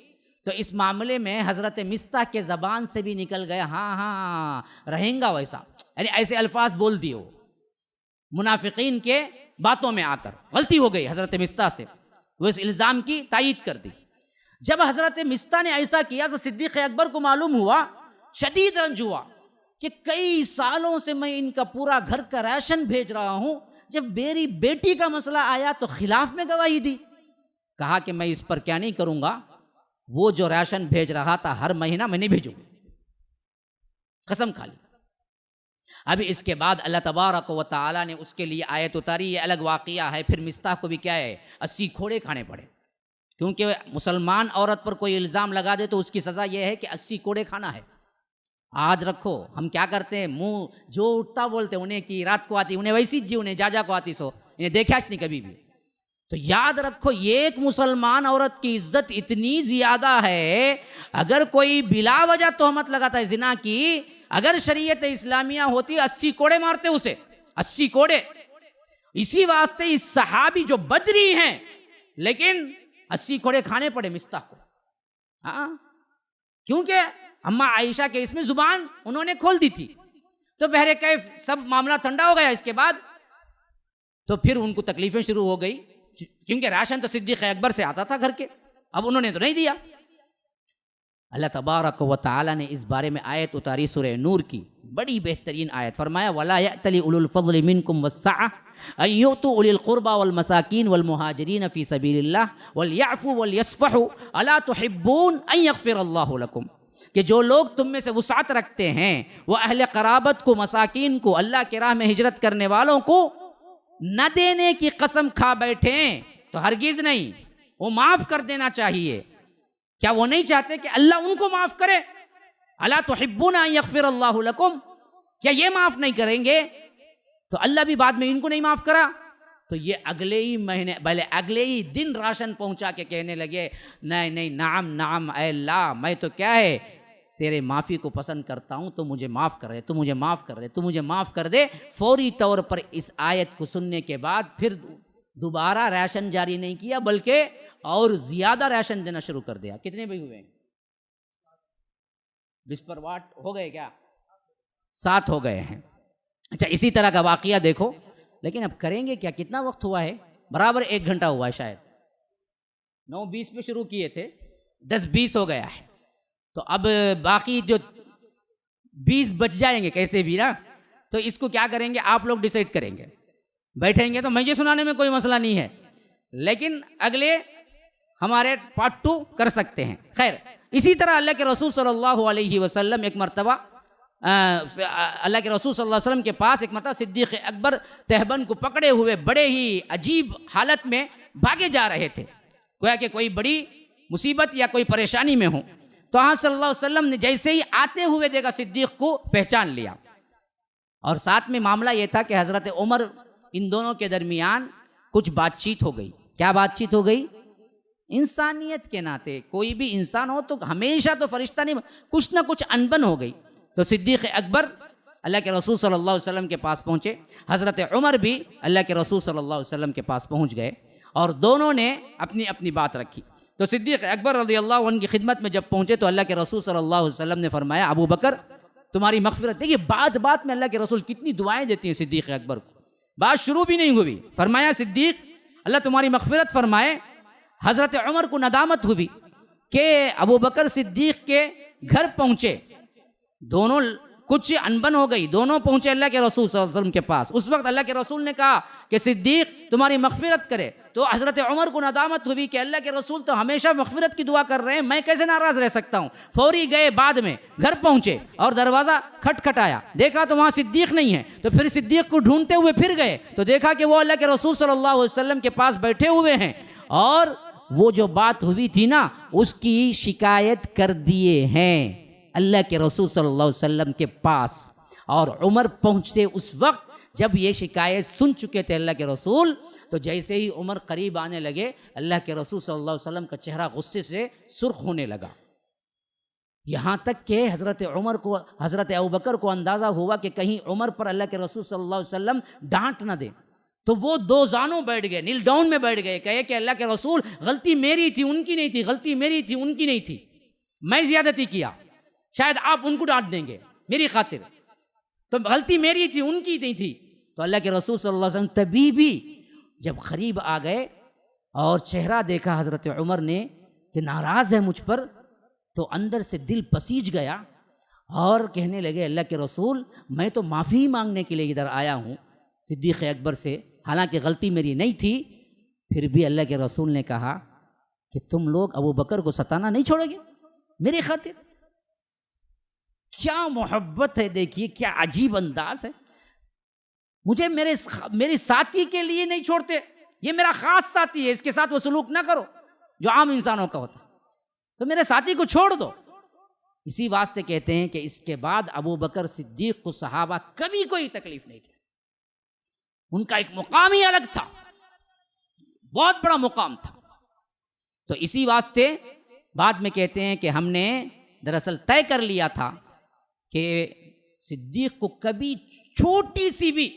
تو اس معاملے میں حضرت مستہ کے زبان سے بھی نکل گیا ہاں رہیں گا ویسا, یعنی ایسے الفاظ بول دیے وہ منافقین کے باتوں میں آ کر. غلطی ہو گئی حضرت مستہ سے, وہ اس الزام کی تائید کر دی. جب حضرت مستہ نے ایسا کیا تو صدیق اکبر کو معلوم ہوا, شدید رنج ہوا, کہ کئی سالوں سے میں ان کا پورا گھر کا راشن بھیج رہا ہوں، جب میری بیٹی کا مسئلہ آیا تو خلاف میں گواہی دی۔ کہا کہ میں اس پر کیا نہیں کروں گا، وہ جو راشن بھیج رہا تھا ہر مہینہ میں نہیں بھیجوں گا، قسم کھا لی۔ ابھی اس کے بعد اللہ تبارک و تعالیٰ نے اس کے لیے آیت اتاری، یہ الگ واقعہ ہے۔ پھر مستاح کو بھی کیا ہے، 80 کھوڑے کھانے پڑے، کیونکہ مسلمان عورت پر کوئی الزام لگا دے تو اس کی سزا یہ ہے کہ 80 کوڑے کھانا ہے۔ آج رکھو ہم کیا کرتے ہیں، منہ جو اٹھتا بولتے، انہیں کی رات کو آتی، انہیں ویسی جی، انہیں جا کو آتی، سو انہیں دیکھا نہیں کبھی بھی۔ تو یاد رکھو یہ ایک مسلمان عورت کی عزت اتنی زیادہ ہے، اگر کوئی بلا وجہ تہمت لگاتا ہے زنا کی، اگر شریعت اسلامیہ ہوتی 80 کوڑے مارتے اسے، 80 کوڑے۔ اسی واسطے اس صحابی جو بدری ہیں لیکن 80 کوڑے کھانے پڑے مستاح کو، ہاں، کیونکہ اما عائشہ کے اس میں زبان انہوں نے کھول دی تھی۔ تو بہر کیف سب معاملہ ٹھنڈا ہو گیا۔ اس کے بعد تو پھر ان کو تکلیفیں شروع ہو گئی، کیونکہ راشن تو صدیق اکبر سے آتا تھا گھر کے، اب انہوں نے تو نہیں دیا۔ اللہ تبارک و تعالی نے اس بارے میں آیت اتاری سورہ نور کی، بڑی بہترین آیت، فرمایا وَلَا يَأْتَلِ أُولُو الْفَضْلِ مِنْكُمْ وَالسَّعَةِ أَن يُؤْتُوا أُولِي الْقُرْبَى وَالْمَسَاكِينِ وَالْمُهَاجِرِينَ فِي سَبِيلِ اللَّهِ وَلْيَعْفُوا وَلْيَصْفَحُوا أَلَا تُحِبُّونَ أَن يَغْفِرَ اللَّهُ لَكُمْ، کہ جو لوگ تم میں سے وسعت رکھتے ہیں وہ اہل قرابت کو، مساکین کو، اللہ کی راہ میں ہجرت کرنے والوں کو نہ دینے کی قسم کھا بیٹھیں تو ہرگز نہیں، وہ معاف کر دینا چاہیے۔ کیا وہ نہیں چاہتے کہ اللہ ان کو معاف کرے؟ الا تحبون ان یغفر اللہ لکم، کیا یہ معاف نہیں کریں گے تو اللہ بھی بعد میں ان کو نہیں معاف کرا؟ تو یہ اگلے ہی مہینے بلے اگلے ہی دن راشن پہنچا کے کہنے لگے نہیں نہیں، نعم نعم اے اللہ، میں تو کیا ہے تیرے معافی کو پسند کرتا ہوں، تو مجھے معاف کر دے، تو مجھے معاف کر دے، تو مجھے معاف کر دے۔ فوری طور پر اس آیت کو سننے کے بعد پھر دوبارہ راشن جاری نہیں کیا، بلکہ اور زیادہ راشن دینا شروع کر دیا۔ کتنے بھی ہوئے؟ 20 پر واٹ ہو گئے کیا؟ 7 ہو گئے ہیں۔ اچھا اسی طرح کا واقعہ دیکھو، لیکن اب کریں گے کیا؟ کتنا وقت ہوا ہے؟ برابر 1 گھنٹہ ہوا ہے شاید، 9:20 پہ شروع کیے تھے، 10:20 ہو گیا ہے، تو اب باقی جو 20 بچ جائیں گے کیسے بھی نا، تو اس کو کیا کریں گے آپ لوگ ڈیسائیڈ کریں گے۔ بیٹھیں گے تو مجھے سنانے میں کوئی مسئلہ نہیں ہے، لیکن اگلے ہمارے پارٹ 2 کر سکتے ہیں۔ خیر، اسی طرح اللہ کے رسول صلی اللہ علیہ وسلم ایک مرتبہ اللہ کے رسول صلی اللہ علیہ وسلم کے پاس ایک مرتبہ صدیق اکبر تہبند کو پکڑے ہوئے بڑے ہی عجیب حالت میں بھاگے جا رہے تھے، گویا کہ کوئی بڑی مصیبت یا کوئی پریشانی میں ہوں۔ تو ہاں صلی اللہ علیہ وسلم نے جیسے ہی آتے ہوئے دیکھا صدیق کو پہچان لیا، اور ساتھ میں معاملہ یہ تھا کہ حضرت عمر ان دونوں کے درمیان کچھ بات چیت ہو گئی۔ کیا بات چیت ہو گئی؟ انسانیت کے ناطے کوئی بھی انسان ہو تو ہمیشہ تو فرشتہ نہیں، کچھ نہ کچھ انبن ہو گئی۔ تو صدیق اکبر اللہ کے رسول صلی اللہ علیہ وسلم کے پاس پہنچے، حضرت عمر بھی اللہ کے رسول صلی اللہ علیہ وسلم کے پاس پہنچ گئے، اور دونوں نے اپنی اپنی بات رکھی۔ تو صدیق اکبر رضی اللہ عنہ کی خدمت میں جب پہنچے تو اللہ کے رسول صلی اللہ علیہ وسلم نے فرمایا ابو بکر تمہاری مغفرت۔ دیکھیے بات بات میں اللہ کے رسول کتنی دعائیں دیتی ہیں صدیق اکبر کو، بات شروع بھی نہیں ہوئی، فرمایا صدیق اللہ تمہاری مغفرت فرمائے۔ حضرت عمر کو ندامت ہوئی کہ ابو بکر صدیق کے گھر پہنچے، دونوں کچھ انبن ہو گئی، دونوں پہنچے اللہ کے رسول صلی اللہ علیہ وسلم کے پاس۔ اس وقت اللہ کے رسول نے کہا کہ صدیق تمہاری مغفرت کرے، تو حضرت عمر کو ندامت ہوئی کہ اللہ کے رسول تو ہمیشہ مغفرت کی دعا کر رہے ہیں، میں کیسے ناراض رہ سکتا ہوں۔ فوری گئے، بعد میں گھر پہنچے اور دروازہ کھٹکھٹایا، دیکھا تو وہاں صدیق نہیں ہے، تو پھر صدیق کو ڈھونڈتے ہوئے پھر گئے تو دیکھا کہ وہ اللہ کے رسول صلی اللہ علیہ وسلم کے پاس بیٹھے ہوئے ہیں، اور وہ جو بات ہوئی تھی نا اس کی شکایت کر دیے ہیں اللہ کے رسول صلی اللہ علیہ وسلم کے پاس۔ اور عمر پہنچتے اس وقت جب یہ شکایت سن چکے تھے اللہ کے رسول، تو جیسے ہی عمر قریب آنے لگے اللہ کے رسول صلی اللہ علیہ وسلم کا چہرہ غصے سے سرخ ہونے لگا، یہاں تک کہ حضرت ابوبکر کو اندازہ ہوا کہ کہیں عمر پر اللہ کے رسول صلی اللہ علیہ وسلم ڈانٹ نہ دیں۔ تو وہ 2 زانوں بیٹھ گئے، نیل ڈاؤن میں بیٹھ گئے، کہے کہ اللہ کے رسول غلطی میری تھی، ان کی نہیں تھی، غلطی میری تھی، ان کی نہیں تھی، میں زیادتی کیا، شاید آپ ان کو ڈانٹ دیں گے میری خاطر، تو غلطی میری تھی، ان کی نہیں تھی۔ تو اللہ کے رسول صلی اللہ علیہ وسلم تبھی بھی جب قریب آ گئے اور چہرہ دیکھا حضرت عمر نے کہ ناراض ہے مجھ پر، تو اندر سے دل پسیج گیا اور کہنے لگے اللہ کے رسول میں تو معافی مانگنے کے لیے ادھر آیا ہوں صدیق اکبر سے، حالانکہ غلطی میری نہیں تھی، پھر بھی اللہ کے رسول نے کہا کہ تم لوگ ابو بکر کو ستانا نہیں چھوڑو گے میری خاطر؟ کیا محبت ہے، دیکھیے کیا عجیب انداز ہے، مجھے میری ساتھی کے لیے نہیں چھوڑتے، یہ میرا خاص ساتھی ہے، اس کے ساتھ وہ سلوک نہ کرو جو عام انسانوں کا ہوتا، تو میرے ساتھی کو چھوڑ دو۔ اسی واسطے کہتے ہیں کہ اس کے بعد ابو بکر صدیق کو صحابہ کبھی کوئی تکلیف نہیں تھی، ان کا ایک مقام ہی الگ تھا، بہت بڑا مقام تھا۔ تو اسی واسطے بعد میں کہتے ہیں کہ ہم نے دراصل طے کر لیا تھا کہ صدیق کو کبھی چھوٹی سی بھی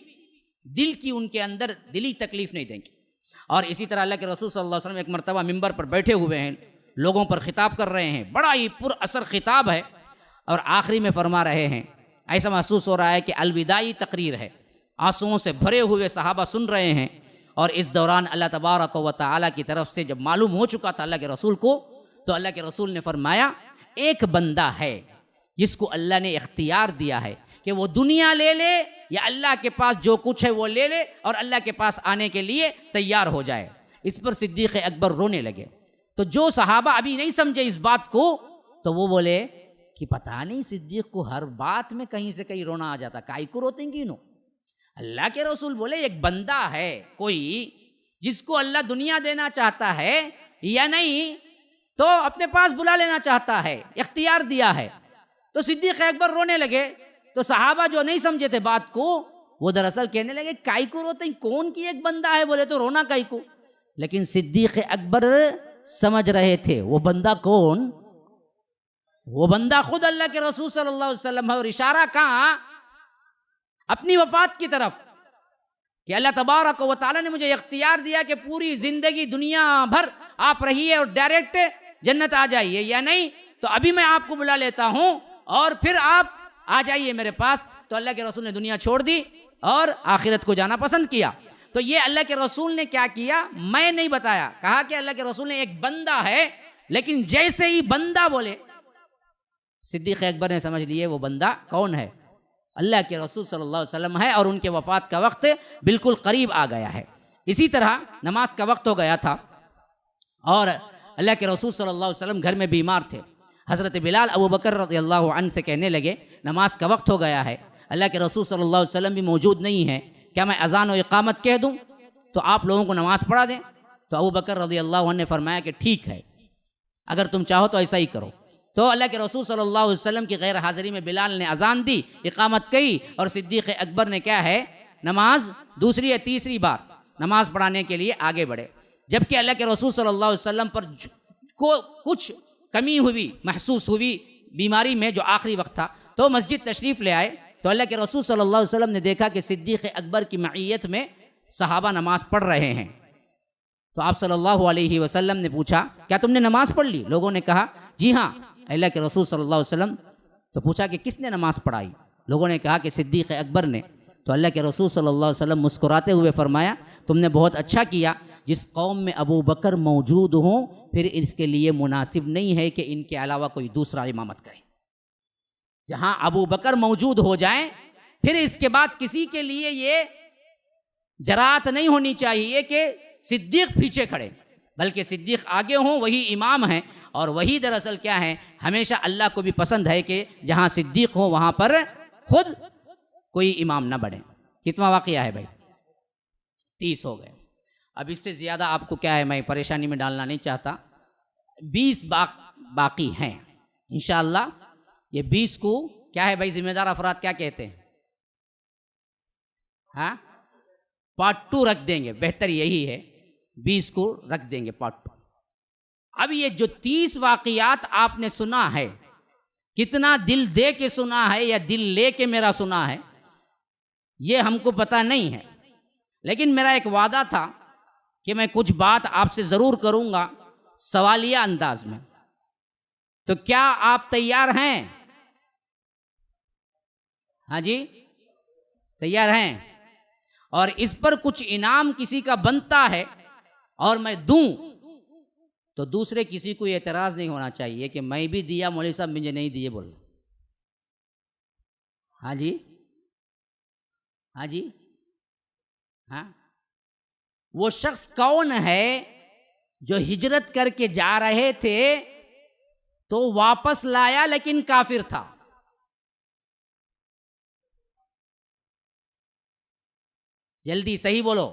دل کی ان کے اندر دلی تکلیف نہیں دیں گے۔ اور اسی طرح اللہ کے رسول صلی اللہ علیہ وسلم ایک مرتبہ ممبر پر بیٹھے ہوئے ہیں، لوگوں پر خطاب کر رہے ہیں، بڑا ہی پر اثر خطاب ہے، اور آخری میں فرما رہے ہیں، ایسا محسوس ہو رہا ہے کہ الوداعی تقریر ہے، آنسوؤں سے بھرے ہوئے صحابہ سن رہے ہیں، اور اس دوران اللہ تبارک و تعالیٰ کی طرف سے جب معلوم ہو چکا تھا اللہ کے رسول کو، تو اللہ کے رسول نے فرمایا ایک بندہ ہے جس کو اللہ نے اختیار دیا ہے کہ وہ دنیا لے لے یا اللہ کے پاس جو کچھ ہے وہ لے لے اور اللہ کے پاس آنے کے لیے تیار ہو جائے۔ اس پر صدیق اکبر رونے لگے۔ تو جو صحابہ ابھی نہیں سمجھے اس بات کو، تو وہ بولے کہ پتہ نہیں صدیق کو ہر بات میں کہیں سے کہیں رونا آ جاتا، کائی کو روتے ہیں کینوں؟ اللہ کے رسول بولے ایک بندہ ہے کوئی جس کو اللہ دنیا دینا چاہتا ہے یا نہیں تو اپنے پاس بلا لینا چاہتا ہے، اختیار دیا ہے۔ تو صدیق اکبر رونے لگے، تو صحابہ جو نہیں سمجھے تھے بات کو، وہ دراصل کہنے لگے کائی کو روتے ہیں، کون کی ایک بندہ ہے، بولے تو رونا کائی کو؟ لیکن صدیق اکبر سمجھ رہے تھے وہ بندہ کون، وہ بندہ خود اللہ کے رسول صلی اللہ علیہ وسلم ہے، اور اشارہ کہاں؟ اپنی وفات کی طرف، کہ اللہ تبارک و تعالیٰ نے مجھے اختیار دیا کہ پوری زندگی دنیا بھر آپ رہیے اور ڈائریکٹ جنت آ جائیے، یا نہیں تو ابھی میں آپ کو بلا لیتا ہوں اور پھر آپ آ جائیے میرے پاس۔ تو اللہ کے رسول نے دنیا چھوڑ دی اور آخرت کو جانا پسند کیا۔ تو یہ اللہ کے رسول نے کیا کیا، میں نہیں بتایا، کہا کہ اللہ کے رسول نے ایک بندہ ہے، لیکن جیسے ہی بندہ بولے صدیق اکبر نے سمجھ لیے وہ بندہ کون ہے، اللہ کے رسول صلی اللہ علیہ وسلم ہے، اور ان کے وفات کا وقت بالکل قریب آ گیا ہے۔ اسی طرح نماز کا وقت ہو گیا تھا، اور اللہ کے رسول صلی اللہ علیہ وسلم گھر میں بیمار تھے۔ حضرت بلال ابو بکر رضی اللہ عنہ سے کہنے لگے نماز کا وقت ہو گیا ہے، اللہ کے رسول صلی اللہ علیہ وسلم بھی موجود نہیں ہیں، کیا میں اذان و اقامت کہہ دوں تو آپ لوگوں کو نماز پڑھا دیں؟ تو ابو بکر رضی اللہ عنہ نے فرمایا کہ ٹھیک ہے، اگر تم چاہو تو ایسا ہی کرو۔ تو اللہ کے رسول صلی اللہ علیہ وسلم کی غیر حاضری میں بلال نے اذان دی، اقامت کی، اور صدیق اکبر نے کیا ہے نماز دوسری یا تیسری بار نماز پڑھانے کے لیے آگے بڑھے۔ جبکہ اللہ کے رسول صلی اللہ علیہ وسلم پر کچھ کمی ہوئی، محسوس ہوئی بیماری میں جو آخری وقت تھا، تو مسجد تشریف لے آئے۔ تو اللہ کے رسول صلی اللہ علیہ وسلم نے دیکھا کہ صدیق اکبر کی معیت میں صحابہ نماز پڑھ رہے ہیں۔ تو آپ صلی اللہ علیہ وسلم نے پوچھا کیا تم نے نماز پڑھ لی؟ لوگوں نے کہا جی ہاں اللہ کے رسول صلی اللہ علیہ وسلم۔ تو پوچھا کہ کس نے نماز پڑھائی؟ لوگوں نے کہا کہ صدیق اکبر نے۔ تو اللہ کے رسول صلی اللہ علیہ وسلم مسکراتے ہوئے فرمایا تم نے بہت اچھا کیا، جس قوم میں ابو بکر موجود ہوں پھر اس کے لیے مناسب نہیں ہے کہ ان کے علاوہ کوئی دوسرا امامت کرے۔ جہاں ابو بکر موجود ہو جائیں پھر اس کے بعد کسی کے لیے یہ جرات نہیں ہونی چاہیے کہ صدیق پیچھے کھڑے، بلکہ صدیق آگے ہوں، وہی امام ہیں، اور وہی دراصل کیا ہے ہمیشہ اللہ کو بھی پسند ہے کہ جہاں صدیق ہو وہاں پر خود کوئی امام نہ بڑھے۔ کتنا واقعہ ہے بھائی؟ 30 ہو گئے۔ اب اس سے زیادہ آپ کو کیا ہے میں پریشانی میں ڈالنا نہیں چاہتا، 20 باقی ہیں انشاءاللہ۔ یہ 20 کو کیا ہے بھائی ذمہ دار افراد کیا کہتے ہیں؟ ہاں پارٹ 2 رکھ دیں گے، بہتر یہی ہے، 20 کو رکھ دیں گے پارٹ 2۔ اب یہ جو 30 واقعات آپ نے سنا ہے، کتنا دل دے کے سنا ہے یا دل لے کے میرا سنا ہے یہ ہم کو پتہ نہیں ہے، لیکن میرا ایک وعدہ تھا کہ میں کچھ بات آپ سے ضرور کروں گا سوالیہ انداز میں۔ تو کیا آپ تیار ہیں؟ ہاں جی تیار ہیں؟ اور اس پر کچھ انعام کسی کا بنتا ہے اور میں دوں تو دوسرے کسی کو اعتراض نہیں ہونا چاہیے کہ میں بھی دیا مولوی صاحب مجھے نہیں دیے بول۔ ہاں جی، ہاں جی، ہاں، وہ شخص کون ہے جو ہجرت کر کے جا رہے تھے تو واپس لایا لیکن کافر تھا؟ جلدی صحیح بولو.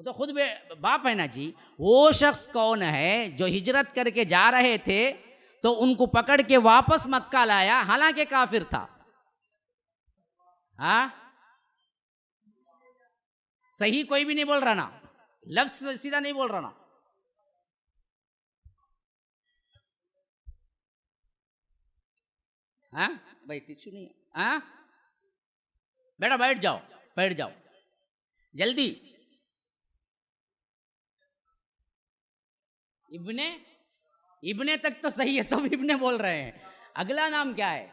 تو خود باپ ہے نا جی. وہ شخص کون ہے جو ہجرت کر کے جا رہے تھے تو ان کو پکڑ کے واپس مکہ لایا حالانکہ کافر تھا؟ ہاں صحیح کوئی بھی نہیں بول رہا نا، لفظ سیدھا نہیں بول رہا نا. ہاں بھائی ٹیچو نہیں. ہاں بیٹا بیٹھ جاؤ، بیٹھ جاؤ جلدی. ابن تک تو صحیح ہے، سب ابن بول رہے ہیں. اگلا نام کیا ہے؟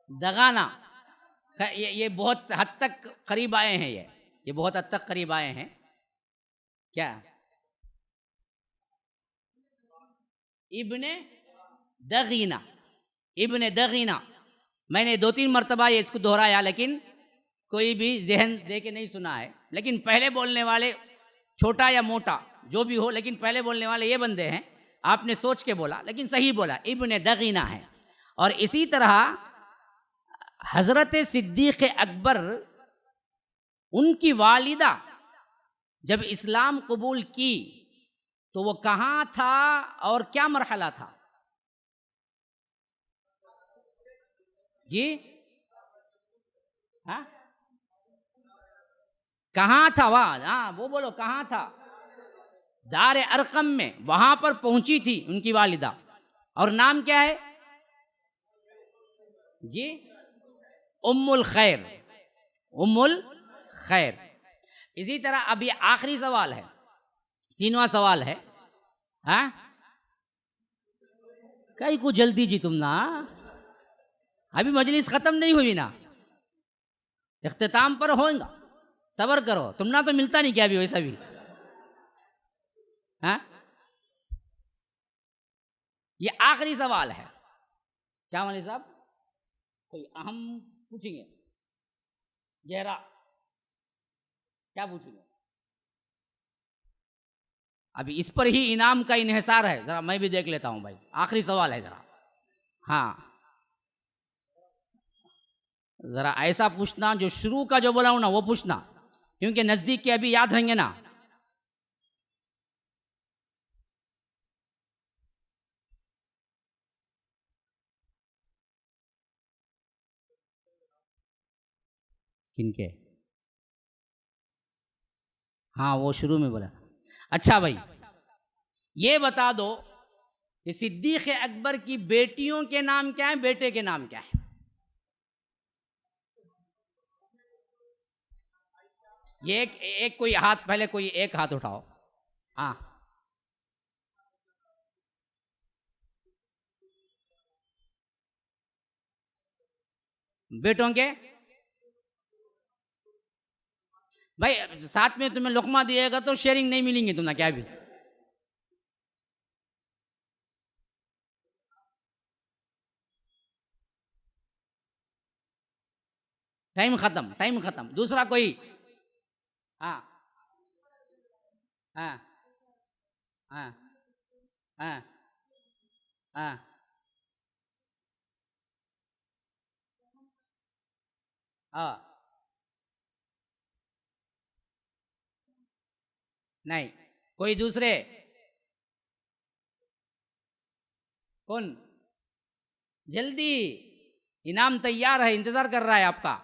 دغانا. یہ بہت حد تک قریب آئے ہیں، یہ بہت حد تک قریب آئے ہیں. کیا؟ ابن دغینہ. ابن دغینہ میں نے 2-3 مرتبہ یہ اس کو دہرایا لیکن کوئی بھی ذہن دے کے نہیں سنا ہے. لیکن پہلے بولنے والے چھوٹا یا موٹا جو بھی ہو، لیکن پہلے بولنے والے یہ بندے ہیں. آپ نے سوچ کے بولا لیکن صحیح بولا، ابن دغینہ ہے. اور اسی طرح حضرت صدیق اکبر، ان کی والدہ جب اسلام قبول کی تو وہ کہاں تھا اور کیا مرحلہ تھا؟ جی ہاں کہاں تھا؟ ہاں وہ بولو کہاں تھا؟ دار ارقم میں، وہاں پر پہنچی تھی ان کی والدہ. اور نام کیا ہے؟ جی ام الخیر. ام الخیر. اسی طرح ابھی آخری سوال ہے، 3واں سوال ہے. ہاں کئی کو جلدی جی تم نا، ابھی مجلس ختم نہیں ہوئی نا، اختتام پر ہوگا. صبر کرو، تم نا تو ملتا نہیں کیا ابھی ویسا بھی. ہاں یہ آخری سوال ہے. کیا مولوی صاحب کوئی اہم پوچھیں گے؟ گہرا کیا پوچھیں گے؟ ابھی اس پر ہی انعام کا انحصار ہے. ذرا میں بھی دیکھ لیتا ہوں بھائی، آخری سوال ہے ذرا. ہاں ذرا ایسا پوچھنا جو شروع کا جو بولا ہوں نا وہ پوچھنا، کیونکہ نزدیک کے ابھی یاد رہیں گے نا. کن کے؟ ہاں وہ شروع میں بولا. اچھا بھائی یہ بتا دو کہ صدیق اکبر کی بیٹیوں کے نام کیا ہیں، بیٹے کے نام کیا ہیں؟ یہ ایک کوئی ہاتھ، پہلے کوئی ایک ہاتھ اٹھاؤ. ہاں بیٹوں کے بھائی ساتھ میں تمہیں لقمہ دیے گا تو شیئرنگ نہیں ملیں گی تمہیں کیا بھی. ٹائم ختم، ٹائم ختم. دوسرا کوئی؟ ہاں ہاں ہاں ہاں ہاں ہاں نہیں کوئی دوسرے؟ کون؟ جلدی، انعام تیار ہے، انتظار کر رہا ہے آپ کا.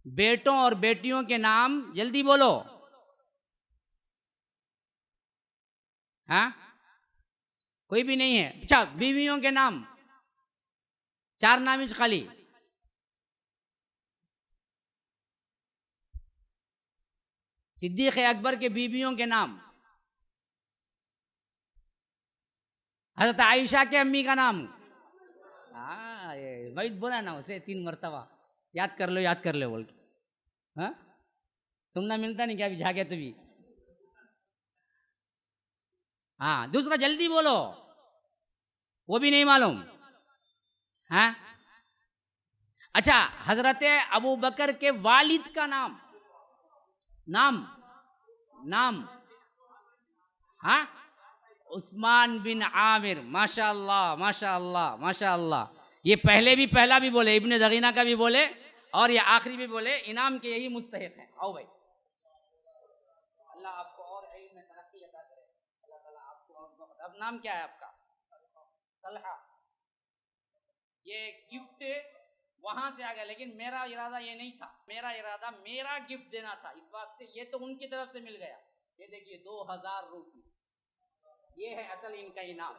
بیٹوں اور بیٹیوں کے نام جلدی بولو. ہاں کوئی بھی نہیں ہے. اچھا بیویوں کے نام 4 نام خالی. صدیق اکبر کے بیویوں کے نام. حضرت عائشہ کے امی کا نام. ہاں وہی بولا نا اسے 3 مرتبہ یاد کر لو، یاد کر لو بول کے. ہاں تم نہ ملتا نہیں کیا ابھی جھاگے تو بھی. ہاں دوسرا جلدی بولو، وہ بھی نہیں معلوم. ہاں اچھا، حضرت ابو بکر کے والد کا نام نام نام ہاں عثمان بن عامر. ماشاء اللہ ماشاء اللہ ماشاء اللہ. یہ پہلا بھی بولے، ابن دغینہ کا بھی بولے، اور یہ آخری بھی بولے. انعام کے یہی مستحق ہیں. آؤ بھائی، اللہ آپ کو اور علم میں ترقی عطا کرے. اللہ تعالیٰ آپ کو اور. اب نام کیا ہے آپ کا؟ طلحہ. یہ گفٹ وہاں سے آ گیا، لیکن میرا ارادہ یہ نہیں تھا. میرا ارادہ میرا گفٹ دینا تھا، اس واسطے یہ تو ان کی طرف سے مل گیا. یہ دیکھیے 2000 روپے، یہ ہے اصل ان کا انعام.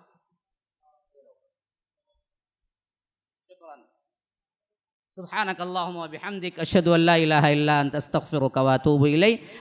شکراً. سبحانک اللہم و بحمدک، اشہد ان لا الہ الا انت، استغفرک و اتوب الیک.